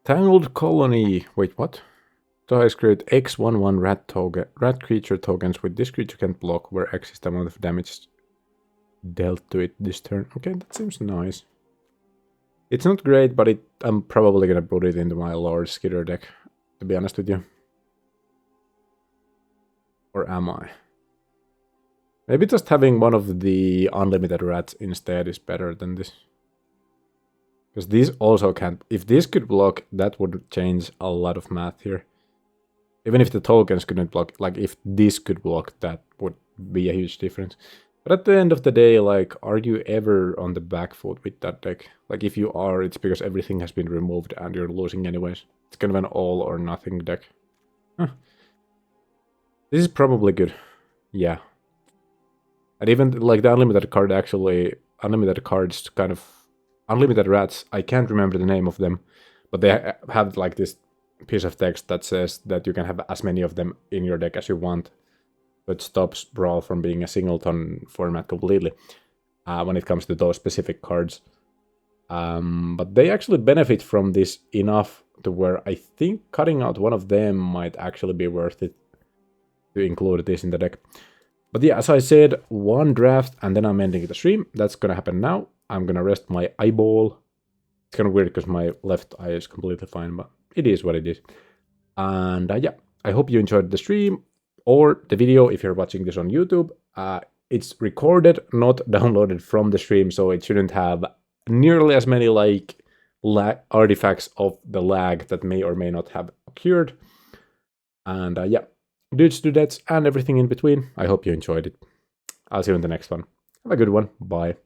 Tangled Colony. Wait, what? Dice create X11 rat creature tokens with this creature can't block, where X is the amount of damage dealt to it this turn. Okay, that seems nice. It's not great, but I'm probably gonna put it into my Lord Skitter deck, to be honest with you. Or am I? Maybe just having one of the unlimited rats instead is better than this. Because these also can't... If this could block, that would change a lot of math here. Even if the tokens couldn't block, like if this could block, that would be a huge difference. But at the end of the day, like, are you ever on the back foot with that deck? Like, if you are, it's because everything has been removed and you're losing anyways. It's kind of an all or nothing deck. Huh. This is probably good. Yeah. And even, like, the unlimited card actually... Unlimited cards kind of... Unlimited rats, I can't remember the name of them. But they have, like, this piece of text that says that you can have as many of them in your deck as you want. But stops Brawl from being a singleton format completely when it comes to those specific cards. But they actually benefit from this enough to where I think cutting out one of them might actually be worth it to include this in the deck. But yeah, as I said, one draft and then I'm ending the stream. That's gonna happen now. I'm gonna rest my eyeball. It's kind of weird because my left eye is completely fine, but it is what it is. And yeah, I hope you enjoyed the stream. Or the video if you're watching this on YouTube. It's recorded, not downloaded from the stream, so it shouldn't have nearly as many like artifacts of the lag that may or may not have occurred. And yeah, dudes, dudettes, and everything in between. I hope you enjoyed it. I'll see you in the next one. Have a good one. Bye.